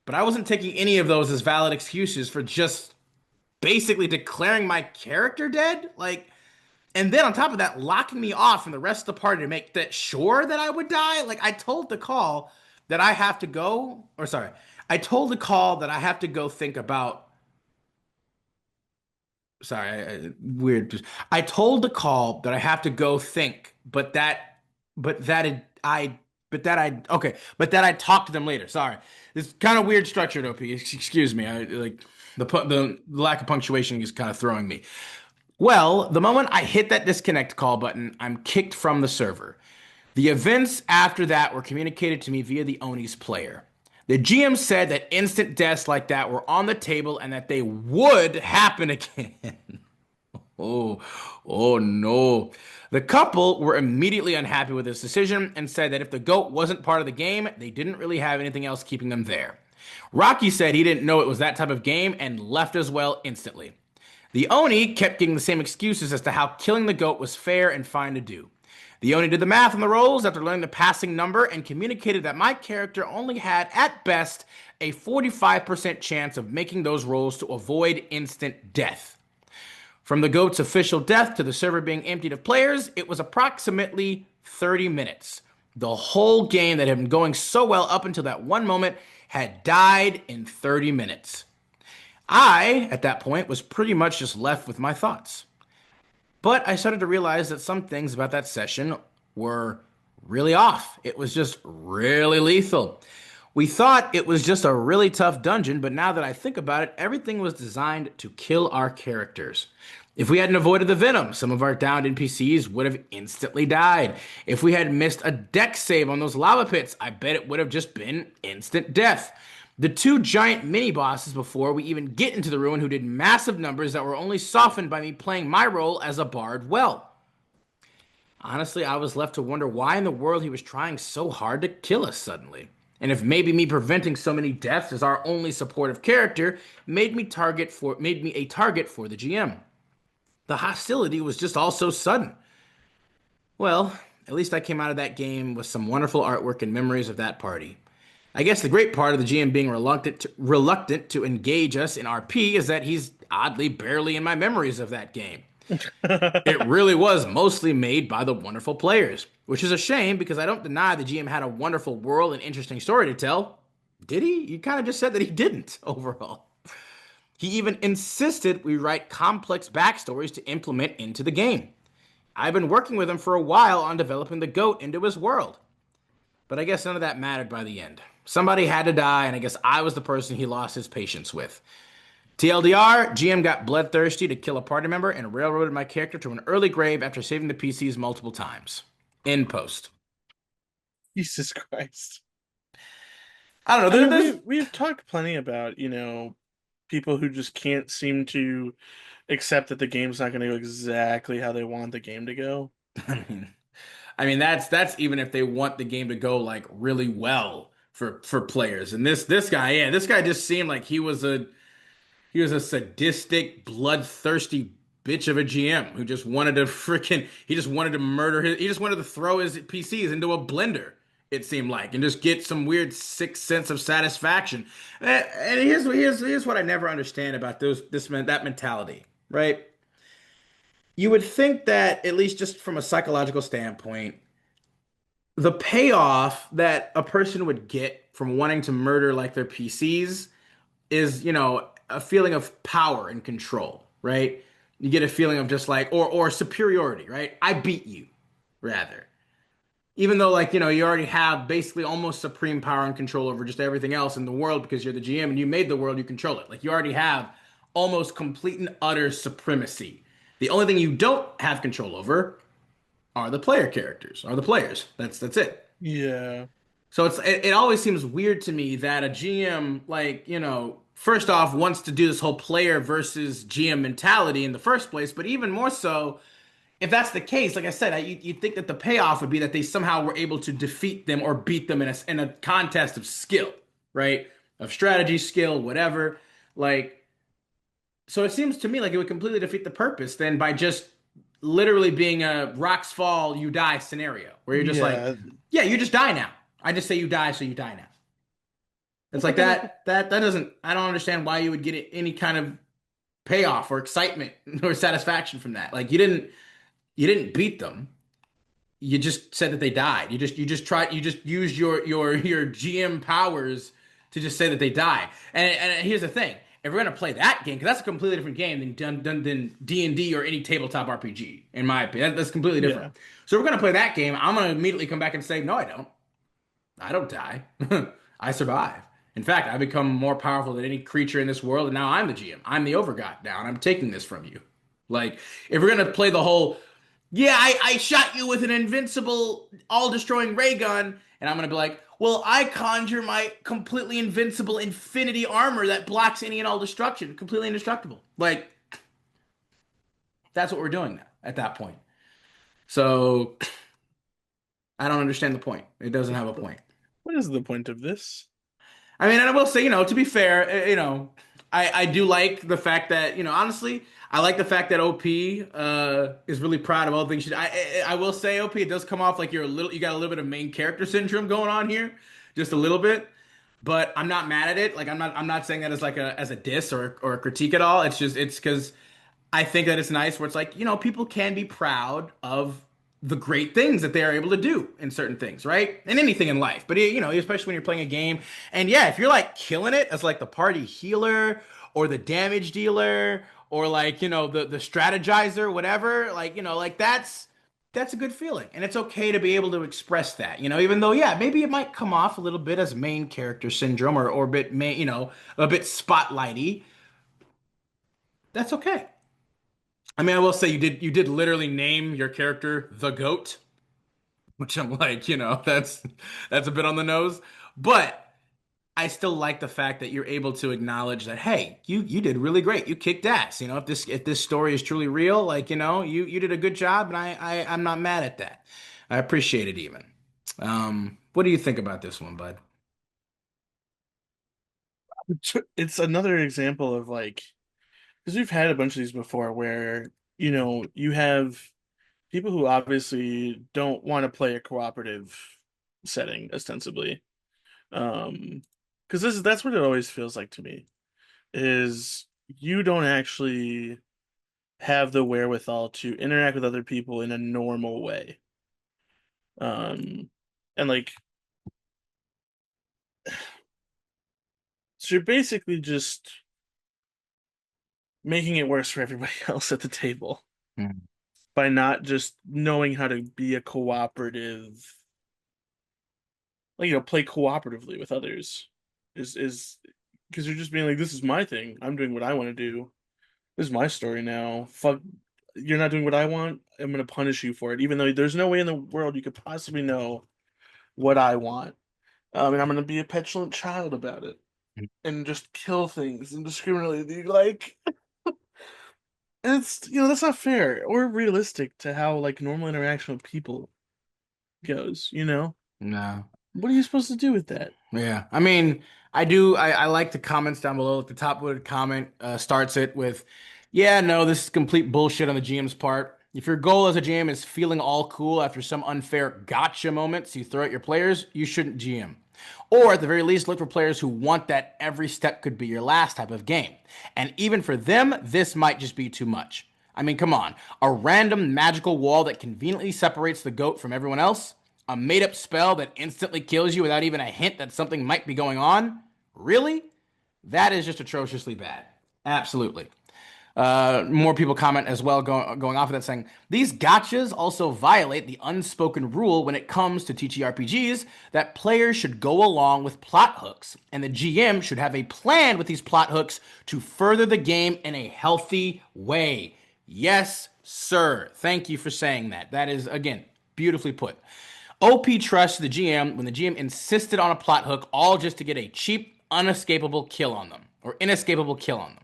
But I wasn't taking any of those as valid excuses for just basically declaring my character dead. Like, and then on top of that, locking me off from the rest of the party to make that sure that I would die. Like I told the call that I have to go, or sorry, I told the call that I have to go think about. Sorry, weird. I told the call that I have to go think, but that it, I, but that I, okay, but that I talk to them later. Sorry, it's kind of weird structured. OP, excuse me. I like the lack of punctuation is kind of throwing me. Well, the moment I hit that disconnect call button, I'm kicked from the server. The events after that were communicated to me via the Oni's player. The GM said that instant deaths like that were on the table and that they would happen again. Oh, oh no. The couple were immediately unhappy with this decision and said that if the goat wasn't part of the game, they didn't really have anything else keeping them there. Rocky said he didn't know it was that type of game and left as well instantly. The Oni kept getting the same excuses as to how killing the goat was fair and fine to do. The Oni did the math on the rolls after learning the passing number and communicated that my character only had, at best, a 45% chance of making those rolls to avoid instant death. From the goat's official death to the server being emptied of players, it was approximately 30 minutes. The whole game that had been going so well up until that one moment had died in 30 minutes. I, at that point, was pretty much just left with my thoughts. But I started to realize that some things about that session were really off. It was just really lethal. We thought it was just a really tough dungeon, but now that I think about it, everything was designed to kill our characters. If we hadn't avoided the venom, some of our downed NPCs would have instantly died. If we had missed a deck save on those lava pits, I bet it would have just been instant death. The two giant mini bosses before we even get into the ruin who did massive numbers that were only softened by me playing my role as a bard well. Honestly, I was left to wonder why in the world he was trying so hard to kill us suddenly. And if maybe me preventing so many deaths as our only supportive character made me a target for the GM. The hostility was just all so sudden. Well, at least I came out of that game with some wonderful artwork and memories of that party. I guess the great part of the GM being reluctant to engage us in RP is that he's oddly barely in my memories of that game. It really was mostly made by the wonderful players, which is a shame because I don't deny the GM had a wonderful world and interesting story to tell. Did he? You kind of just said that he didn't overall. He even insisted we write complex backstories to implement into the game. I've been working with him for a while on developing the goat into his world. But I guess none of that mattered by the end. Somebody had to die, and I guess I was the person he lost his patience with. TLDR, GM got bloodthirsty to kill a party member and railroaded my character to an early grave after saving the PCs multiple times. In post. Jesus Christ. I don't know. I know There's we've talked plenty about, people who just can't seem to accept that the game's not going to go exactly how they want the game to go. I mean, that's even if they want the game to go like really well for players. And this guy, yeah, this guy just seemed like he was a sadistic, bloodthirsty bitch of a GM who just wanted to he just wanted to he just wanted to throw his PCs into a blender, it seemed like, and just get some weird sick sense of satisfaction. And here's what I never understand about that mentality, right? You would think that, at least just from a psychological standpoint, the payoff that a person would get from wanting to murder like their PCs is, a feeling of power and control, right? You get a feeling of just like, or superiority, right? I beat you, rather. Even though, like, you already have basically almost supreme power and control over just everything else in the world because you're the GM and you made the world, you control it. Like, you already have almost complete and utter supremacy. The only thing you don't have control over are the player characters, are the players. That's it. Yeah. So it always seems weird to me that a GM, like, first off wants to do this whole player versus GM mentality in the first place, but even more so, if that's the case, like I said, you'd think that the payoff would be that they somehow were able to defeat them or beat them in a contest of skill, right? Of strategy, skill, whatever. Like, so it seems to me like it would completely defeat the purpose then by just literally being a rocks fall, you die scenario where you're just like, Yeah. yeah, you just die now. I just say you die, so you die now. It's like that doesn't, I don't understand why you would get any kind of payoff or excitement or satisfaction from that. Like you didn't beat them. You just said that they died. You just used your GM powers to just say that they die. And here's the thing: if we're gonna play that game, because that's a completely different game than D&D or any tabletop RPG, in my opinion. That's completely different. Yeah. So if we're gonna play that game, I'm gonna immediately come back and say, no, I don't. I don't die. I survive. In fact, I become more powerful than any creature in this world, and now I'm the GM. I'm the overgod now, and I'm taking this from you. Like, if we're gonna play the whole, yeah, I shot you with an invincible, all-destroying ray gun, and I'm gonna be like, well, I conjure my completely invincible infinity armor that blocks any and all destruction, completely indestructible. Like, that's what we're doing now at that point. So I don't understand the point. It doesn't have a point. What is the point of this? I mean, and I will say, to be fair, I do like the fact that, honestly, I like the fact that OP is really proud of all the things she did. I will say, OP, it does come off like you got a little bit of main character syndrome going on here, just a little bit. But I'm not mad at it. Like I'm not saying that as a diss or a critique at all. It's because I think that it's nice where it's like, people can be proud of the great things that they are able to do in certain things, right? And anything in life. But, especially when you're playing a game. And yeah, if you're like killing it as like the party healer or the damage dealer or like, the strategizer, whatever, like, like that's a good feeling. And it's okay to be able to express that, even though, yeah, maybe it might come off a little bit as main character syndrome or a bit, a bit spotlighty. That's okay. I mean, I will say you did literally name your character the goat, which I'm like, that's a bit on the nose, but I still like the fact that you're able to acknowledge that, hey, you did really great. You kicked ass. If this story is truly real, like, you did a good job, and I'm not mad at that. I appreciate it even. What do you think about this one, bud? It's another example of like, because we've had a bunch of these before where, you have people who obviously don't want to play a cooperative setting ostensibly. Because that's what it always feels like to me, is you don't actually have the wherewithal to interact with other people in a normal way. And like, so you're basically just making it worse for everybody else at the table Mm. by not just knowing how to be a cooperative, like, play cooperatively with others. Is because you're just being like, this is my thing. I'm doing what I want to do. This is my story now. Fuck, you're not doing what I want. I'm gonna punish you for it, even though there's no way in the world you could possibly know what I want. And I'm gonna be a petulant child about it and just kill things indiscriminately. Like, it's that's not fair or realistic to how like normal interaction with people goes. No. What are you supposed to do with that? Yeah. I mean, I like the comments down below. Like the top wood comment starts it with, yeah, no, this is complete bullshit on the GM's part. If your goal as a GM is feeling all cool after some unfair gotcha moments you throw at your players, you shouldn't GM. Or at the very least, look for players who want that every step could be your last type of game. And even for them, this might just be too much. I mean, come on. A random magical wall that conveniently separates the goat from everyone else? A made up spell that instantly kills you without even a hint that something might be going on? Really? That is just atrociously bad. Absolutely. More people comment as well, going off of that, saying these gotchas also violate the unspoken rule when it comes to TTRPGs that players should go along with plot hooks, and the GM should have a plan with these plot hooks to further the game in a healthy way. Yes, sir. Thank you for saying that. That is, again, beautifully put. OP trusts the GM when the GM insisted on a plot hook, all just to get a cheap, unescapable kill on them, or inescapable kill on them.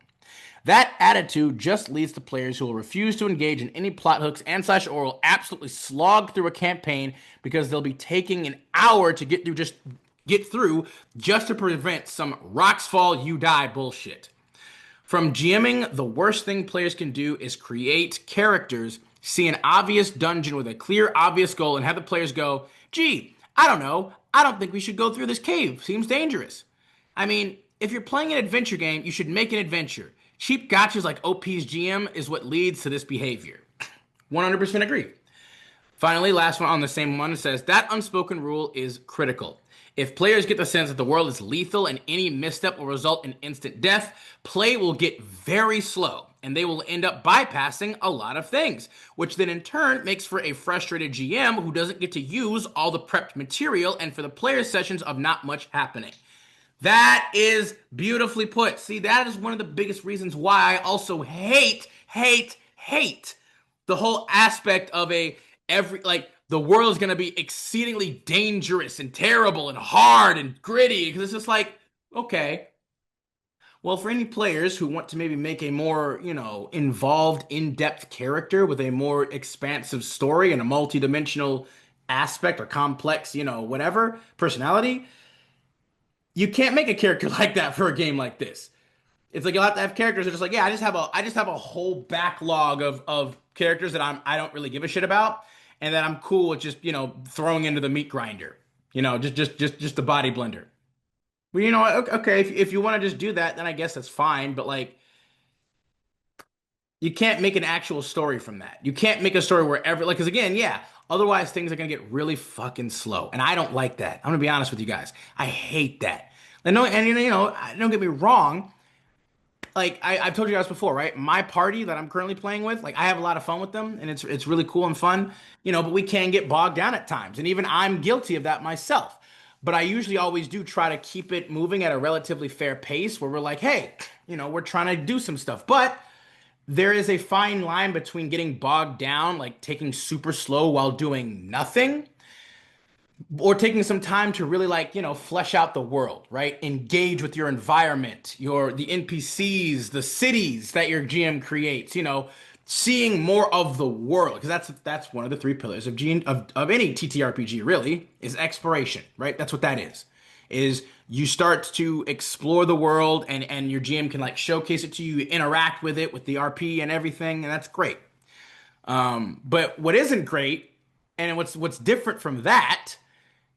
That attitude just leads to players who will refuse to engage in any plot hooks and slash or will absolutely slog through a campaign because they'll be taking an hour to get through just to prevent some rocks fall you die bullshit. From GMing, the worst thing players can do is create characters, see an obvious dungeon with a clear, obvious goal, and have the players go, gee, I don't know. I don't think we should go through this cave. Seems dangerous. I mean, if you're playing an adventure game, you should make an adventure. Cheap gotchas like OP's GM is what leads to this behavior. 100% agree. Finally, last one on the same one says that unspoken rule is critical. If players get the sense that the world is lethal and any misstep will result in instant death, play will get very slow and they will end up bypassing a lot of things, which then in turn makes for a frustrated GM who doesn't get to use all the prepped material and for the player sessions of not much happening. That is beautifully put. See, that is one of the biggest reasons why I also hate the whole aspect of a every like the world is going to be exceedingly dangerous and terrible and hard and gritty because it's just like, okay, well, for any players who want to maybe make a more, involved, in-depth character with a more expansive story and a multi-dimensional aspect or complex, whatever personality, you can't make a character like that for a game like this. It's like you'll have to have characters that are just like, yeah, I just have a whole backlog of characters that I don't really give a shit about, and that I'm cool with just throwing into the meat grinder, just the body blender. Well, okay, if you want to just do that, then I guess that's fine. But like, you can't make an actual story from that. You can't make a story where because again, yeah, otherwise things are gonna get really fucking slow, and I don't like that. I'm gonna be honest with you guys. I hate that. And no, and don't get me wrong. Like I've told you guys before, right? My party that I'm currently playing with, like I have a lot of fun with them, and it's really cool and fun, But we can get bogged down at times, and even I'm guilty of that myself. But I usually always do try to keep it moving at a relatively fair pace, where we're like, hey, we're trying to do some stuff, but there is a fine line between getting bogged down, like taking super slow while doing nothing, or taking some time to really flesh out the world, right? Engage with your environment, the NPCs, the cities that your GM creates, seeing more of the world, because that's one of the three pillars of any TTRPG really is exploration, right? That's what that is. is you start to explore the world and your GM can like showcase it to you, you interact with it with the RP and everything, and that's great. But what isn't great, and what's different from that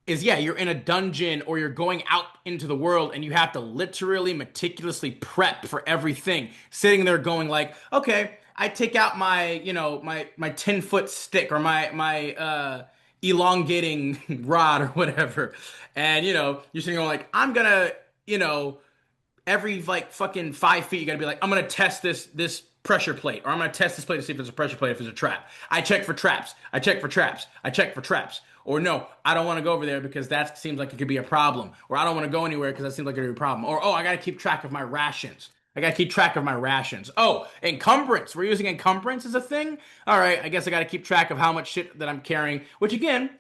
is yeah, you're in a dungeon or you're going out into the world and you have to literally meticulously prep for everything. Sitting there going like, okay, I take out my, my 10-foot stick or my elongating rod or whatever. And you're sitting there like, I'm gonna, you know, every like fucking 5 feet, you gotta be like, I'm gonna test this pressure plate, or I'm gonna test this plate to see if there's a pressure plate, if there's a trap. I check for traps. I check for traps. I check for traps. Or no, I don't want to go over there because that seems like it could be a problem. Or I don't want to go anywhere because that seems like it could be a problem. Or oh, I gotta keep track of my rations. I gotta keep track of my rations. Oh, encumbrance. We're using encumbrance as a thing. All right, I guess I gotta keep track of how much shit that I'm carrying. Which again,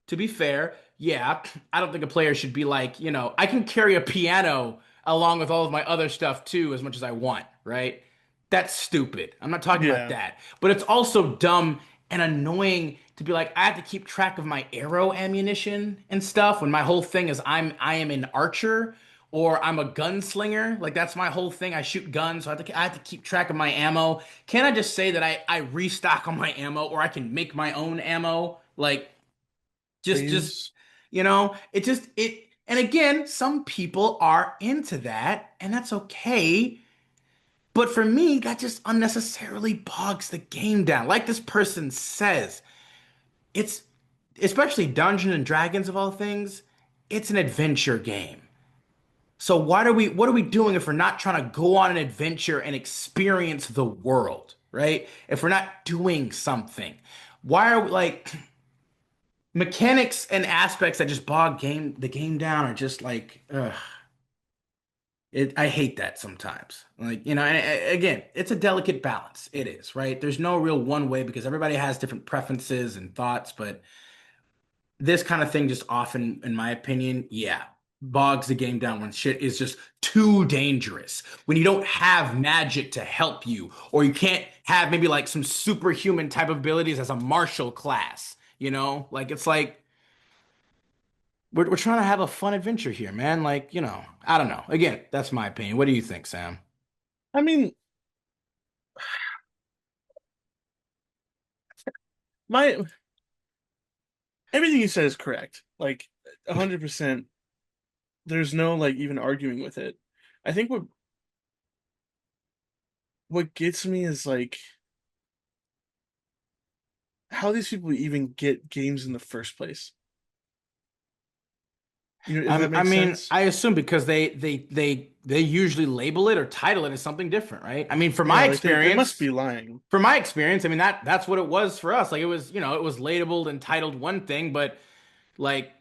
to be fair, yeah, I don't think a player should be like, I can carry a piano along with all of my other stuff too as much as I want, right? That's stupid. I'm not talking about Yeah. that. But it's also dumb and annoying to be like, I have to keep track of my arrow ammunition and stuff when my whole thing is I am an archer or I'm a gunslinger. Like that's my whole thing. I shoot guns, so I have to keep track of my ammo. Can't I just say that I restock on my ammo or I can make my own ammo? Like just Please. and again, some people are into that, and that's okay. But for me, that just unnecessarily bogs the game down. Like this person says, it's especially Dungeons and Dragons of all things, it's an adventure game. So what are we doing if we're not trying to go on an adventure and experience the world, right? If we're not doing something, why are we like mechanics and aspects that just bog the game down are just like ugh. I hate that sometimes. Like, again, it's a delicate balance. It is, right? There's no real one way because everybody has different preferences and thoughts, but this kind of thing just often, in my opinion, yeah, bogs the game down when shit is just too dangerous. When you don't have magic to help you, or you can't have maybe like some superhuman type of abilities as a martial class, Like it's like we're trying to have a fun adventure here, man. Like, I don't know. Again, that's my opinion. What do you think, Sam? I mean, my everything you said is correct. Like 100%. There's no like even arguing with it. I think what gets me is like how these people even get games in the first place. If that I makes mean, sense. I assume because they usually label it or title it as something different, right? I mean, Yeah, like they must be lying. I mean that's what it was for us. Like it was labeled and titled one thing, but like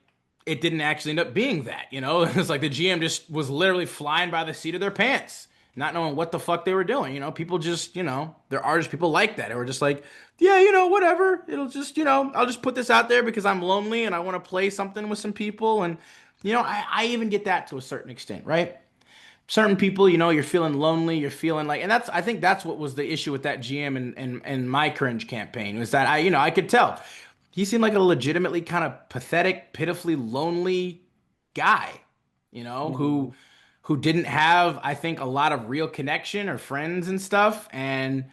it didn't actually end up being that, It's like the GM just was literally flying by the seat of their pants, not knowing what the fuck they were doing. People just, there are just people like that. They were just like, yeah, whatever. It'll just, I'll just put this out there because I'm lonely and I want to play something with some people. And, I even get that to a certain extent, right? Certain people, you're feeling lonely, you're feeling like, and I think that's what was the issue with that GM and my cringe campaign was that I could tell he seemed like a legitimately kind of pathetic, pitifully lonely guy, Mhm. who didn't have, I think, a lot of real connection or friends and stuff, and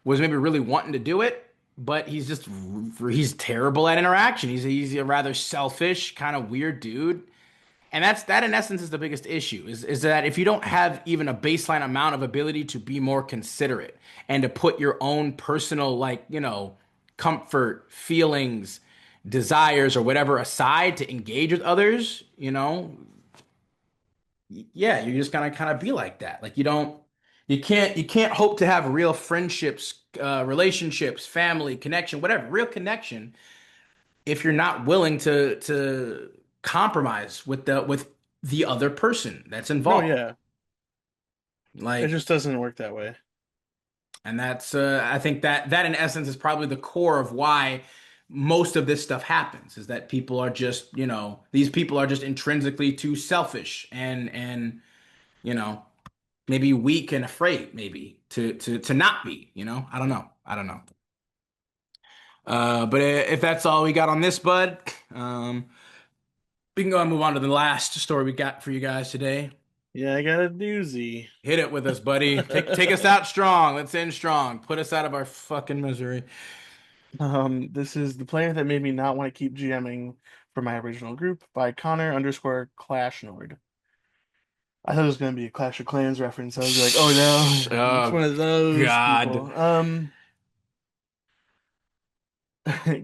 was maybe really wanting to do it, but he's terrible at interaction. He's a rather selfish, kind of weird dude. And that in essence is the biggest issue is that if you don't have even a baseline amount of ability to be more considerate and to put your own personal like, comfort, feelings, desires or whatever aside to engage with others, yeah, you're just gonna kind of be like that. Like you can't hope to have real friendships, relationships, family, connection, whatever, real connection if you're not willing to compromise with the other person that's No, involved. yeah. It Like, just doesn't work that way. and that's I think that in essence is probably the core of why most of this stuff happens is that people are just, these people are just intrinsically too selfish and you know, maybe weak and afraid maybe to not be, I don't know. I don't know. But if that's all we got on this, bud, um, We can go and move on to the last story we got for you guys today. Yeah, I got a doozy. Hit it with us, buddy. Take us out strong. Let's end strong. Put us out of our fucking misery. This is the player that made me not want to keep GMing for my original group by Connor underscore Clashnord. I thought it was gonna be a Clash of Clans reference. I was like, oh no, it's Oh one of those God. people.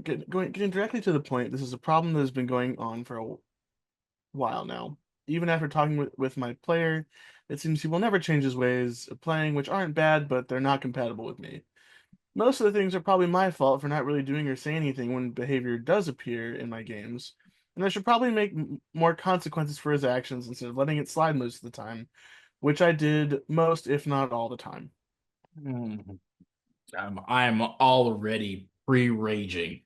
Getting directly to the point, this is a problem that has been going on for a while now. Even after talking with my player, it seems he will never change his ways of playing, which aren't bad, but they're not compatible with me. Most of the things are probably my fault for not really doing or saying anything when behavior does appear in my games, and I should probably make more consequences for his actions instead of letting it slide most of the time, which I did most, if not all the time. Hmm. I'm already pre-raging.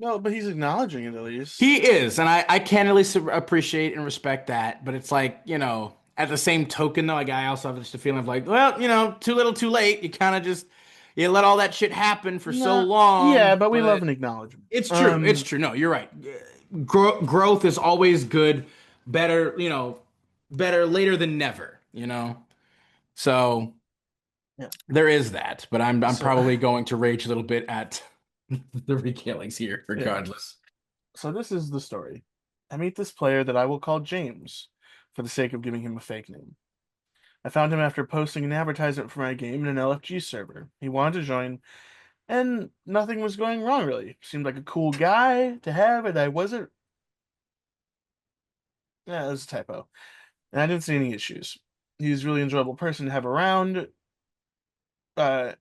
No, but he's acknowledging it at He least. is, and I can at least appreciate and respect that. But it's like, at the same token, though, like I also have just a feeling of like, well, too little, too late. You kind of just you let all that shit happen for so Nah, yeah, long. but we love But an acknowledgement. it's true. It's true. No, you're right. Growth is always good. Better, better later than never. So Yeah. there is that. But I'm So, probably going to rage a little bit at the rekillings here, yeah. regardless. So this is the story. I meet this player that I will call James, for the sake of giving him a fake name. I found him after posting an advertisement for my game in an LFG server. He wanted to join, and nothing was going wrong really. Seemed like a cool guy to have, and I wasn't. Yeah, it was a typo. And I didn't see any issues. He's a really enjoyable person to have around. Uh,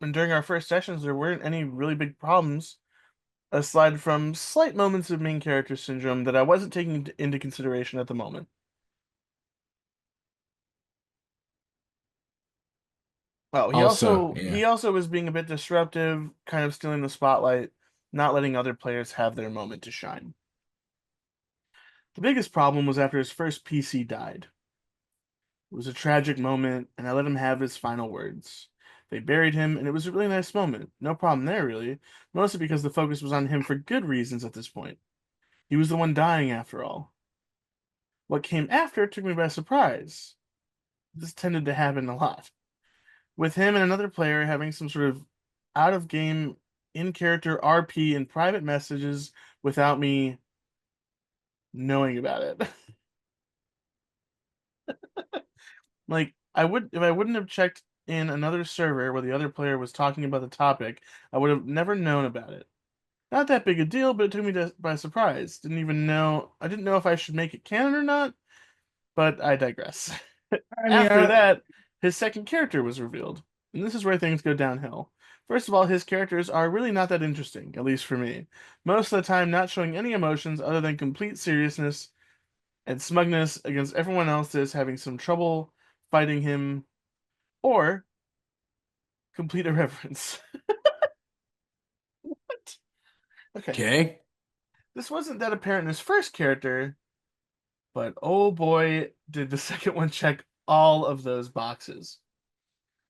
and during our first sessions, there weren't any really big problems, aside from slight moments of main character syndrome that I wasn't taking into consideration at the moment. Oh, he Also, also yeah. he also was being a bit disruptive, kind of stealing the spotlight, not letting other players have their moment to shine. The biggest problem was after his first PC died. It was a tragic moment, and I let him have his final words. They buried him, and it was a really nice moment. No problem there, really. Mostly because the focus was on him for good reasons at this point. He was the one dying after all. What came after took me by surprise. This tended to happen a lot. With him and another player having some sort of out of game, in character RP and private messages without me knowing about it. Like I would if I wouldn't have checked in another server where the other player was talking about the topic, I would have never known about it. Not that big a deal, but it took me by surprise. I didn't know if I should make it canon or not, but I digress. I mean, After that, his second character was revealed, and this is where things go downhill. First of all, his characters are really not that interesting, at least for me. Most of the time, not showing any emotions other than complete seriousness and smugness against everyone else that is having some trouble fighting him, or complete irreverence. What? Okay, okay. this wasn't that apparent in his first character, but oh boy, did the second one check all of those boxes.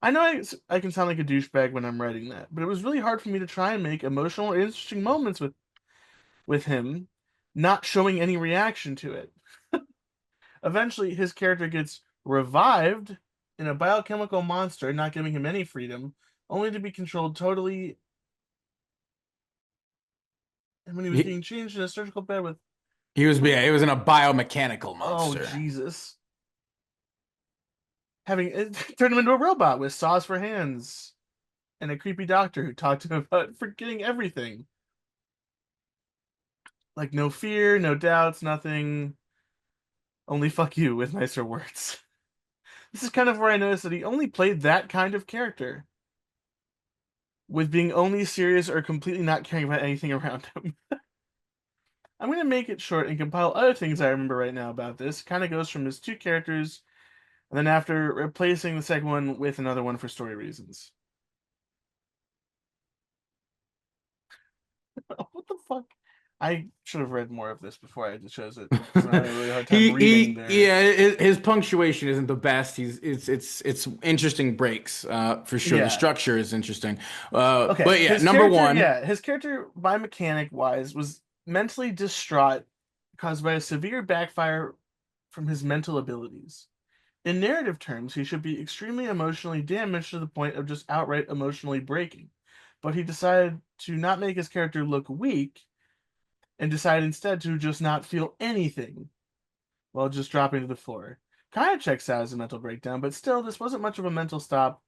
I know I can sound like a douchebag when I'm writing that, but it was really hard for me to try and make emotional or interesting moments with him, not showing any reaction to it. Eventually, his character gets revived in a biochemical monster, not giving him any freedom, only to be controlled totally. And when he was He, being changed in a surgical bed with, yeah, he was in a biomechanical oh monster. Jesus, having it turned him into a robot with saws for hands and a creepy doctor who talked to him about forgetting everything. Like no fear, no doubts, nothing. Only fuck you with nicer words. This is kind of where I noticed that he only played that kind of character, with being only serious or completely not caring about anything around him. I'm going to make it short and compile other things I remember right now about this. Kind of goes from his two characters, and then after replacing the second one with another one for story reasons. What the fuck? I should have read more of this before I chose it because I'm having a really hard time reading there. Yeah, his punctuation isn't the best. It's interesting breaks, for sure. The Yeah. structure is interesting. Okay. But yeah, number one. His character by mechanic wise was mentally distraught caused by a severe backfire from his mental abilities. In narrative terms, he should be extremely emotionally damaged to the point of just outright emotionally breaking. But he decided to not make his character look weak and decided instead to just not feel anything while just dropping to the floor. Kind of checks out as a mental breakdown, but still, this wasn't much of a mental stop,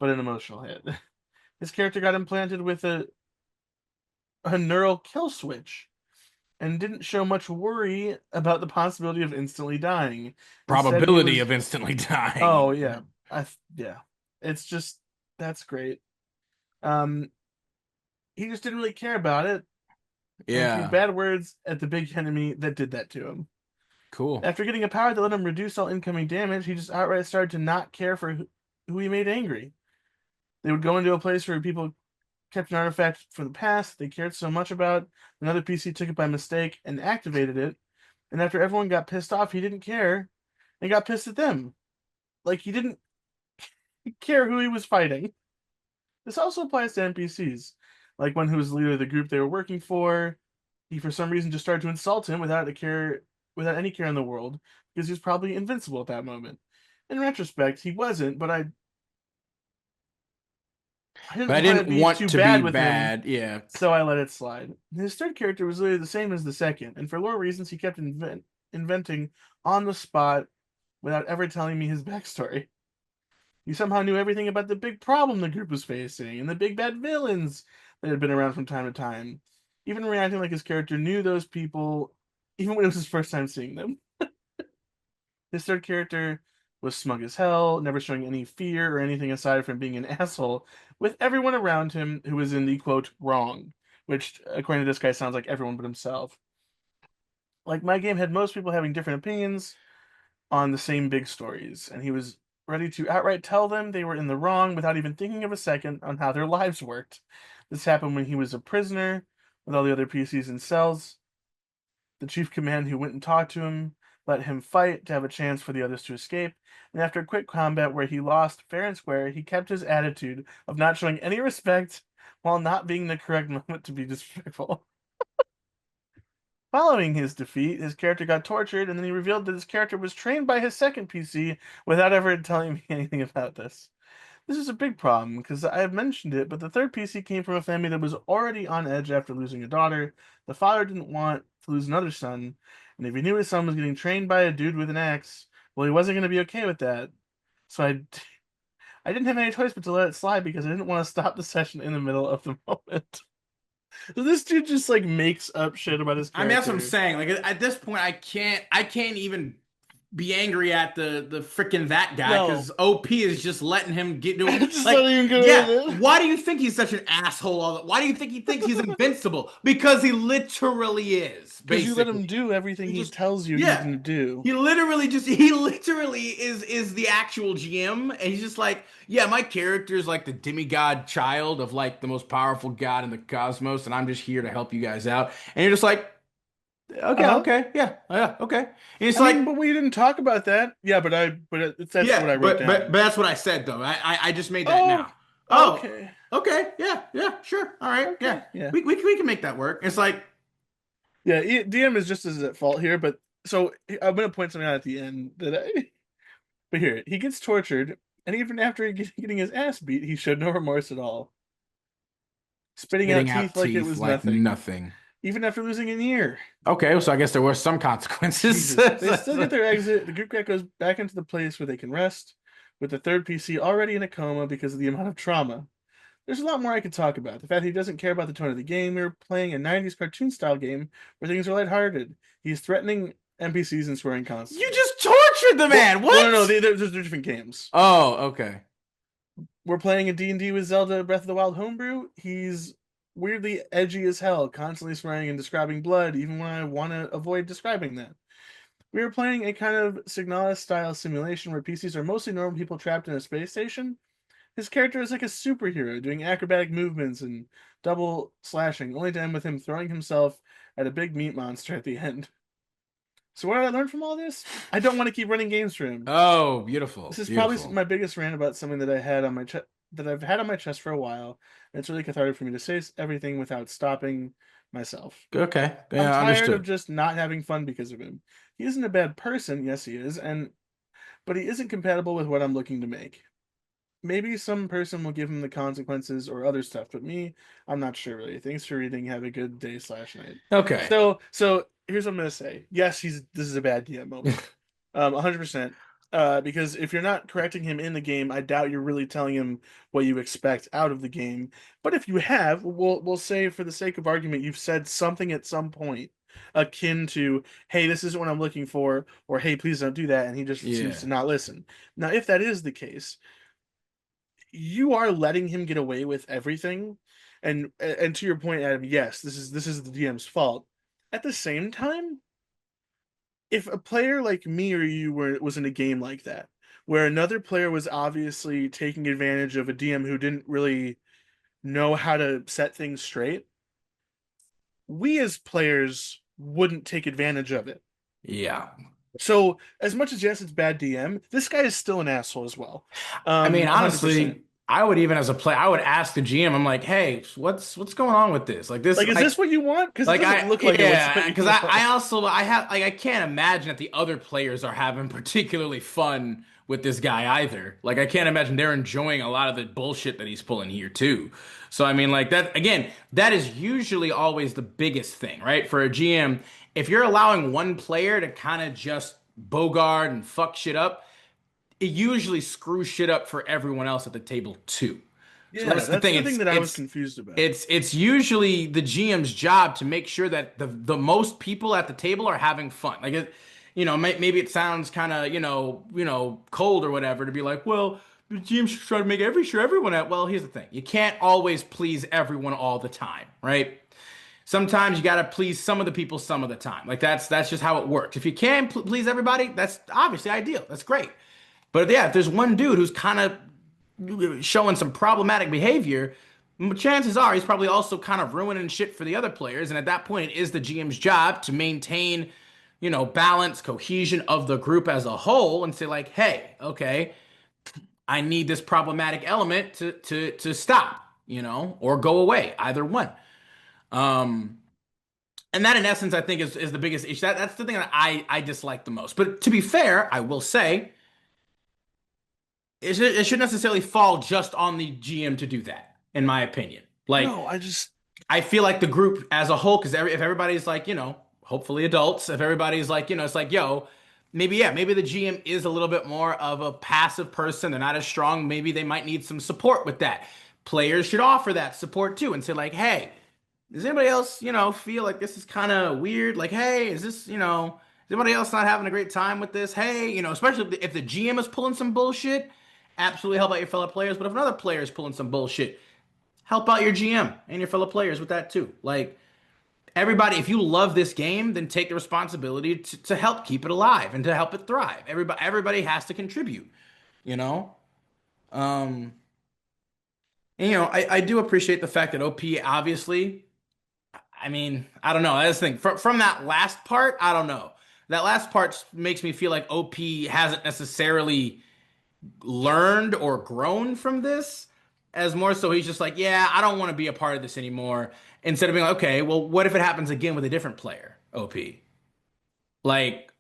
but an emotional hit. His character got implanted with a neural kill switch and didn't show much worry about the possibility of instantly dying. Instead, he Probability was, of instantly oh dying. yeah, yeah. It's just that's great. Um, he just didn't really care about it and threw Yeah. bad words at the big enemy that did that to him. Cool. After getting a power that let him reduce all incoming damage, he just outright started to not care for who he made angry. They would go into a place where people kept an artifact from the past they cared so much about. Another PC took it by mistake and activated it. And after everyone got pissed off, he didn't care and got pissed at them. Like he didn't care who he was fighting. This also applies to NPCs. Like one who was the leader of the group they were working for, he for some reason just started to insult him without any care in the world, because he was probably invincible at that moment. In retrospect, he wasn't, but I But didn't I want to didn't be want too to be bad with him, bad. Yeah. so I let it slide. His third character was literally the same as the second, and for lore reasons, he kept inventing on the spot without ever telling me his backstory. He somehow knew everything about the big problem the group was facing and the big bad villains that had been around from time to time, even reacting like his character knew those people, even when it was his first time seeing them. His third character was smug as hell, never showing any fear or anything aside from being an asshole with everyone around him who was in the quote wrong, which, according to this guy, sounds like everyone but himself. Like my game had most people having different opinions on the same big stories, and he was ready to outright tell them they were in the wrong without even thinking of a second on how their lives worked. This happened when he was a prisoner with all the other PCs in cells. The chief command who went and talked to him let him fight to have a chance for the others to escape, and after a quick combat where he lost fair and square, he kept his attitude of not showing any respect while not being the correct moment to be disrespectful. Following his defeat, his character got tortured, and then he revealed that his character was trained by his second PC without ever telling me anything about this. This is a big problem because I have mentioned it, but the third PC came from a family that was already on edge after losing a daughter. The father didn't want to lose another son, and if he knew his son was getting trained by a dude with an axe, well, he wasn't going to be okay with that. So I didn't have any choice but to let it slide because I didn't want to stop the session in the middle of the moment. So this dude just like makes up shit about his I mean, that's what I'm character. saying. Like at this point, I can't even be angry at the freaking that guy No, because OP is just letting him get to I'm just not like even good yeah. at it. Why do you think he's such an asshole? Why do you think he thinks he's invincible? Because he literally is, Because you let basically. him do everything He he just tells you he's yeah. gonna do. He literally is the actual GM, and he's just like, yeah, my character is like the demigod child of like the most powerful god in the cosmos, and I'm just here to help you guys out. And you're just like, okay, Uh-huh. okay, yeah, yeah, okay. And it's I mean, like, but we didn't talk about that. Yeah, that's what yeah, I wrote but down. that's what I said though. I just made that Oh, now. Oh, okay. okay, yeah, yeah, sure, all right, yeah. Okay, yeah. We can make that work. It's like, Yeah, DM is just as at fault here, but so I'm gonna point something out at the end that I but here, he gets tortured, and even after getting his ass beat, he showed no remorse at all, spitting out spitting out teeth like it teeth was like nothing, nothing. even after losing an ear. Okay, so I guess there were some consequences. Jesus. They still get their exit. The group cat goes back into the place where they can rest, with the third PC already in a coma because of the amount of trauma. There's a lot more I could talk about. The fact that he doesn't care about the tone of the game. We are playing a 90s cartoon style game where things are lighthearted. He's threatening NPCs and swearing You constantly. just tortured the Well, man. no. What? They're different games. Oh, okay. We're playing a D&D with Zelda Breath of the Wild homebrew. He's weirdly edgy as hell, constantly swearing and describing blood, even when I want to avoid describing that. We are playing a kind of Signalis style simulation where PCs are mostly normal people trapped in a space station. His character is like a superhero, doing acrobatic movements and double slashing, only to end with him throwing himself at a big meat monster at the end. So what did I learn from all this? I don't want to keep running games for him. Oh, This beautiful, is probably beautiful. my biggest rant about something that I had on my chest that I've had on my chest for a while. And it's really cathartic for me to say everything without stopping myself. Okay. I'm Yeah, tired of understood. just not having fun because of him. He isn't a bad person, yes he is, and but he isn't compatible with what I'm looking to make. Maybe some person will give him the consequences or other stuff, but me, I'm not sure really. Thanks for reading. Have a good day slash night. Okay. So here's what I'm gonna say. Yes, this is a bad DM moment. 100%. Because if you're not correcting him in the game, I doubt you're really telling him what you expect out of the game. But if you have, we'll say for the sake of argument, you've said something at some point akin to, "Hey, this isn't what I'm looking for," or "Hey, please don't do that," and he just seems to Yeah. not listen. Now, if that is the case, you are letting him get away with everything. And to your point, Adam, yes, this is the DM's fault. At the same time, if a player like me or you was in a game like that, where another player was obviously taking advantage of a DM who didn't really know how to set things straight, we as players wouldn't take advantage of it. Yeah. So as much as yes, it's bad DM, this guy is still an asshole as well. I mean, 100%. honestly, I would even as a player, I would ask the GM, I'm like, hey, what's going on with this? Like this, Like, is this what you want? Because it like doesn't I look like it was what yeah, you because I want. also I have like I can't imagine that the other players are having particularly fun with this guy either. Like I can't imagine they're enjoying a lot of the bullshit that he's pulling here too. So I mean, like that again, that is usually always the biggest thing, right? For a GM, if you're allowing one player to kind of just bogart and fuck shit up, it usually screws shit up for everyone else at the table too. So Yeah, that's the that's thing. the thing that I was confused about. It's usually the GM's job to make sure that the most people at the table are having fun. Like it, maybe it sounds kind of cold or whatever to be like, well, the GM should try to make sure everyone at. Well, here's the thing: you can't always please everyone all the time, right? Sometimes you got to please some of the people some of the time. Like that's just how it works. If you can please everybody, that's obviously ideal. That's great. But yeah, if there's one dude who's kind of showing some problematic behavior, chances are he's probably also kind of ruining shit for the other players. And at that point, it is the GM's job to maintain, balance, cohesion of the group as a whole and say, like, hey, okay, I need this problematic element to stop, or go away, either one. Um, and that in essence, I think is the biggest issue. That's the thing that I dislike the most. But to be fair, I will say it should necessarily fall just on the GM to do that, in my opinion. Like, No, I just I feel like the group as a whole, because if everybody's like, hopefully adults, if everybody's like, it's like, yo, maybe, yeah, maybe the GM is a little bit more of a passive person. They're not as strong. Maybe they might need some support with that. Players should offer that support too and say, like, hey, does anybody else, feel like this is kind of weird? Like, hey, is this, is anybody else not having a great time with this? Hey, especially if the GM is pulling some bullshit, absolutely help out your fellow players. But if another player is pulling some bullshit, help out your GM and your fellow players with that too. Like, everybody, if you love this game, then take the responsibility to help keep it alive and to help it thrive. Everybody has to contribute, you know? Um, and, I do appreciate the fact that OP obviously, I mean, I don't know. I just think from that last part, I don't know. That last part makes me feel like OP hasn't necessarily learned or grown from this, as more so he's just like, yeah, I don't want to be a part of this anymore. Instead of being like, okay, well, what if it happens again with a different player, OP? Like,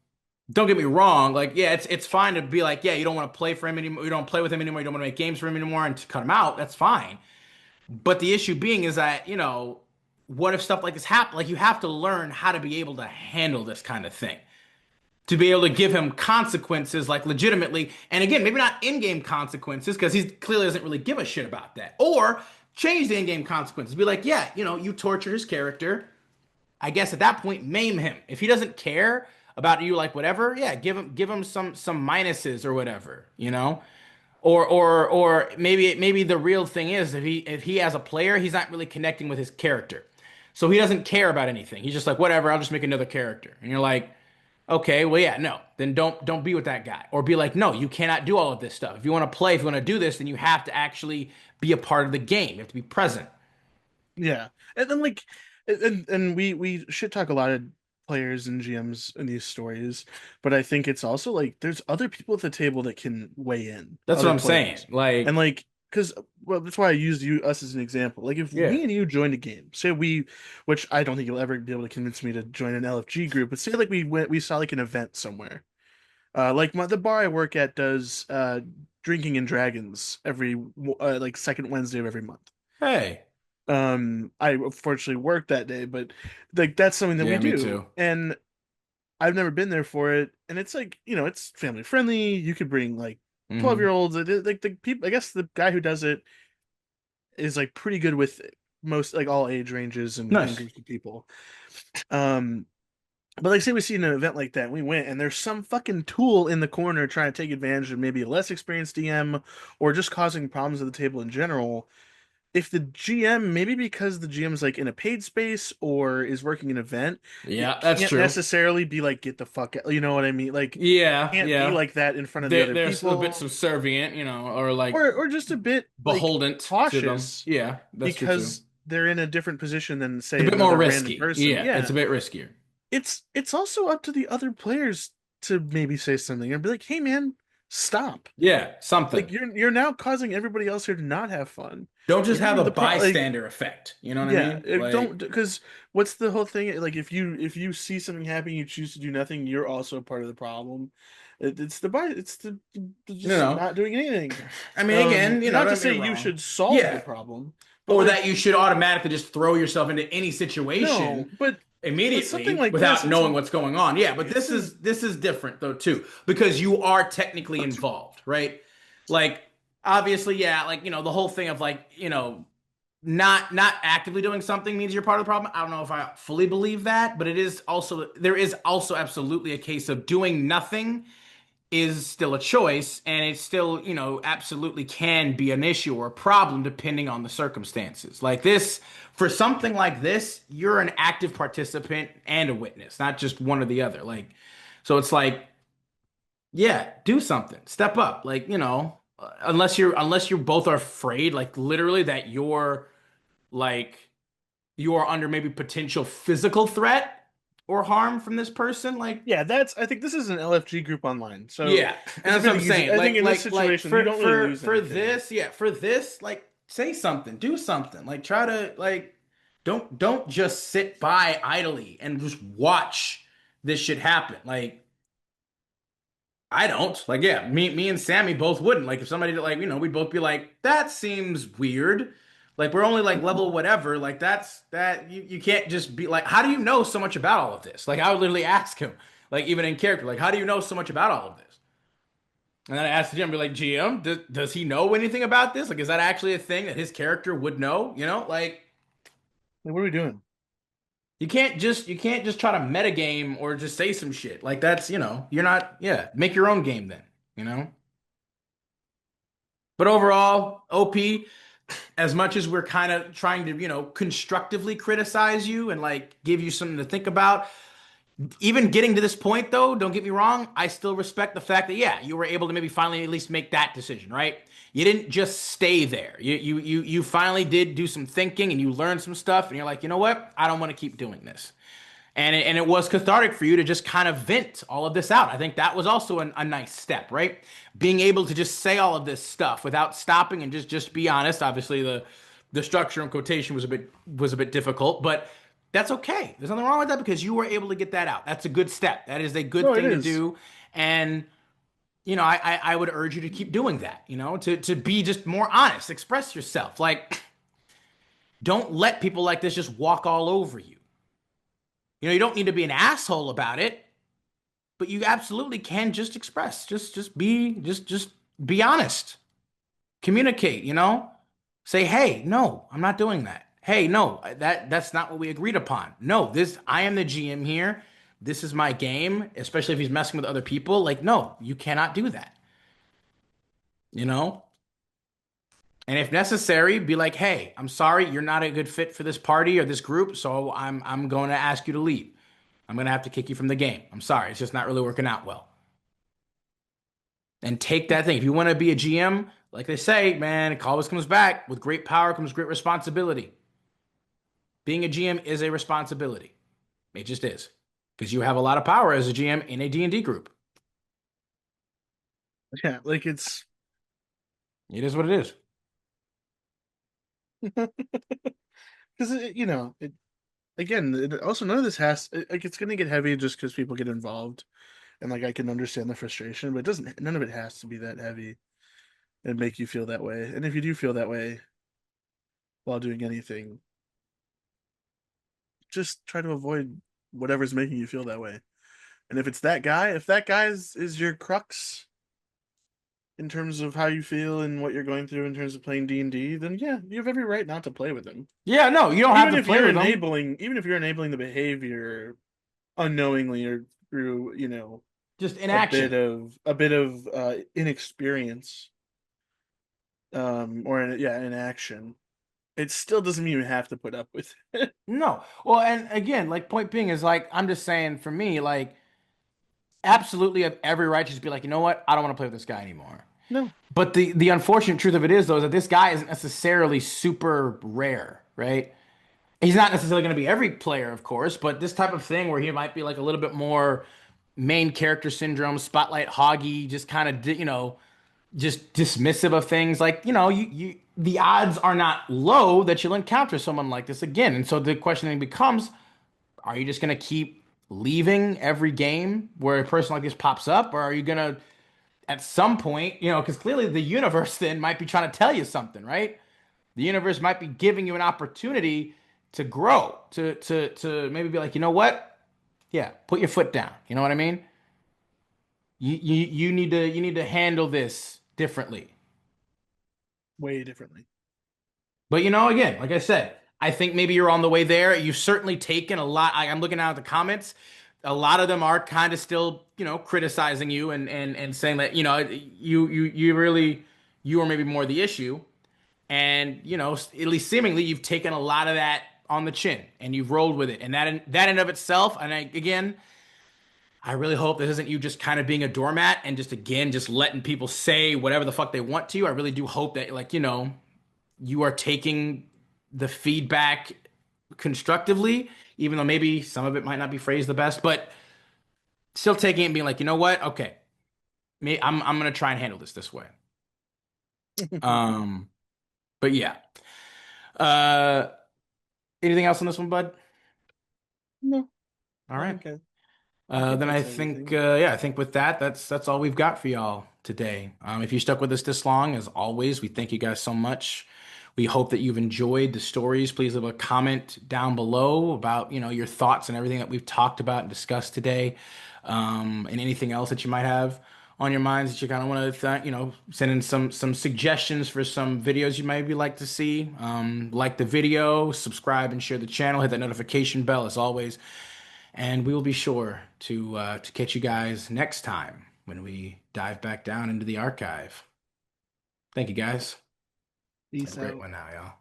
don't get me wrong, like, yeah, it's fine to be like, yeah, you don't want to play for him anymore, you don't play with him anymore, you don't want to make games for him anymore, and to cut him out, that's fine. But the issue being is that, what if stuff like this happen? Like, you have to learn how to be able to handle this kind of thing, to be able to give him consequences, like legitimately. And again, maybe not in-game consequences, because he clearly doesn't really give a shit about that. Or change the in-game consequences. Be like, yeah, you torture his character. I guess at that point, maim him. If he doesn't care about you, like whatever, yeah, give him some minuses or whatever, Or maybe the real thing is if he as a player, he's not really connecting with his character. So he doesn't care about anything. He's just like, whatever, I'll just make another character. And you're like, okay, well, yeah, no, then don't be with that guy, or be like, no, you cannot do all of this stuff. If you want to play, if you want to do this, then you have to actually be a part of the game. You have to be present. yeah. And then like and we should talk a lot of players and GMs in these stories, but I think it's also like there's other people at the table that can weigh in, That's what other I'm saying. players. And Like, like because well, that's why I used us as an example. Like if Yeah. me and you joined a game, say we, which I don't think you'll ever be able to convince me to join an LFG group, but say like we saw like an event somewhere. Like the bar I work at does drinking and dragons every like second Wednesday of every month. Hey. I unfortunately worked that day, but like that's something that we Yeah, me do, too. and I've never been there for it, and it's like, it's family friendly. You could bring like 12 Hmm. year olds. Like the people, I guess the guy who does it is like pretty good with most like all age ranges and Nice. groups of people. Um, but like say we see an event like that, we went and there's some fucking tool in the corner trying to take advantage of maybe a less experienced DM or just causing problems at the table in general. If the GM, maybe because the GM is like in a paid space or is working an event, Yeah, it that's can't true. necessarily be like, get the fuck out, you know what I mean? Like, Yeah, can't be yeah. like that in front of the other They're a bit people, subservient, or like or just a bit like beholden to them. cautious Yeah, that's true too. because they're in a different position than It's a say bit more another random risky. person. Yeah, it's Yeah. a bit riskier. It's also up to the other players to maybe say something and be like, "Hey man, stop." Yeah, something. Like you're now causing everybody else here to not have fun. Don't just have You're a the pro like bystander effect. You know what I yeah, mean? Like, don't because what's the whole thing? Like if you see something happening, you choose to do nothing, you're also part of the problem. It's the you just know, not doing anything. I mean, again, Not to don't get me say you wrong. should solve the Yeah. problem, but Or that like you should automatically just throw yourself into any situation no, but something immediately like this, without knowing what's going on. Yeah, but it's a this is different though too because you are technically involved, right? Like obviously, yeah, like the whole thing of like, not actively doing something means you're part of the problem. I don't know if I fully believe that, but there is also absolutely a case of doing nothing is still a choice and it still, absolutely can be an issue or a problem depending on the circumstances. Like this, for something like this, you're an active participant and a witness, not just one or the other. Like, so it's like, yeah, do something. Step up. Like, unless you're both are afraid, like literally that like you are under maybe potential physical threat or harm from this person, like yeah, that's I think this is an LFG group online, so yeah, and it's a that's what bit I'm easy. saying. I think in this Like situation, you don't really lose for anything. this, yeah, for this, like say something, do something. Like try to like don't just sit by idly and just watch this shit happen. Like I don't. Like yeah, me and Sammy both wouldn't. Like if somebody did, like we'd both be like that seems weird. Like we're only like level whatever. Like that you can't just be like how do you know so much about all of this? Like I would literally ask him like even in character like how do you know so much about all of this? And then I asked the GM, be like, GM, does he know anything about this? Like, is that actually a thing that his character would know? Like Like, what are we doing? you can't just try to metagame or just say some shit. Like that's, you're not, yeah, make your own game then, you know? But overall, OP, as much as we're kind of trying to, constructively criticize you and like give you something to think about, even getting to this point though, don't get me wrong, I still respect the fact that yeah, you were able to maybe finally at least make that decision, right? You didn't just stay there. You finally did do some thinking and you learned some stuff and you're like, "You know what? I don't want to keep doing this." And it was cathartic for you to just kind of vent all of this out. I think that was also a nice step, right? Being able to just say all of this stuff without stopping and just be honest. Obviously, the structure and quotation was a bit difficult, but that's okay. There's nothing wrong with that because you were able to get that out. That's a good step. That is a good No, it thing to is. do, and I would urge you to keep doing that. To be just more honest, express yourself. Like, don't let people like this just walk all over you. You don't need to be an asshole about it, but you absolutely can just express. Just be honest. Communicate, Say, "Hey, no, I'm not doing that. Hey, no, that's not what we agreed upon. No, this I am the GM here. This is my game, especially if he's messing with other people. Like, no, you cannot do that." You know? And if necessary, be like, "Hey, I'm sorry, you're not a good fit for this party or this group, so I'm going to ask you to leave. I'm going to have to kick you from the game. I'm sorry, it's just not really working out well." And take that thing. If you want to be a GM, like they say, man, it always comes back. With great power comes great responsibility. Being a GM is a responsibility. It just is. Because you have a lot of power as a GM in a D&D group. Yeah, like it's It is what it is. Because it again, also none of this has like it's gonna get heavy just because people get involved, and like I can understand the frustration, but it doesn't. None of it has to be that heavy and make you feel that way. And if you do feel that way while doing anything, just try to avoid whatever's making you feel that way. And if it's that guy, if that guy is your crux in terms of how you feel and what you're going through in terms of playing D&D, then yeah, you have every right not to play with him. Yeah, no, you don't have to play with them. Even if you're enabling the behavior unknowingly or through, Just inaction. a bit of inexperience, or inaction, it still doesn't mean you have to put up with it. No. Well, and again, like point being is like I'm just saying for me, like absolutely have every right to just be like, you know what? I don't want to play with this guy anymore. No. But the unfortunate truth of it is though is that this guy isn't necessarily super rare, right? He's not necessarily going to be every player, of course, but this type of thing where he might be like a little bit more main character syndrome, spotlight hoggy, just kind of just dismissive of things. Like you the odds are not low that you'll encounter someone like this again. And so the question then becomes, are you just going to keep leaving every game where a person like this pops up, or are you going to at some point, because clearly the universe then might be trying to tell you something, right? The universe might be giving you an opportunity to grow, to maybe be like, you know what? Yeah, put your foot down. You know what I mean? You need to handle this differently. Way differently. But again, like I said, I think maybe you're on the way there. You've certainly taken a lot. I'm looking out at the comments. A lot of them are kind of still, criticizing you and saying that, you really you are maybe more the issue. And at least seemingly, you've taken a lot of that on the chin and you've rolled with it. And that in of itself, and again, I really hope this isn't you just kind of being a doormat and just again just letting people say whatever the fuck they want to you. I really do hope that like you are taking the feedback constructively, even though maybe some of it might not be phrased the best, but still taking it and being like, you know what? Okay, I'm gonna try and handle this way. Um, but yeah. Uh, anything else on this one, bud? No, All I right. think I think Then I that's think, everything. yeah, I think with that, that's all we've got for y'all today. If you stuck with us this long, as always, we thank you guys so much. We hope that you've enjoyed the stories. Please leave a comment down below about, your thoughts and everything that we've talked about and discussed today, and anything else that you might have on your minds that you kind of want to, send in some suggestions for some videos you maybe like to see. Like the video, subscribe and share the channel, hit that notification bell as always. And we will be sure to catch you guys next time when we dive back down into the archive. Thank you guys. Have Peace a great out. one now, y'all.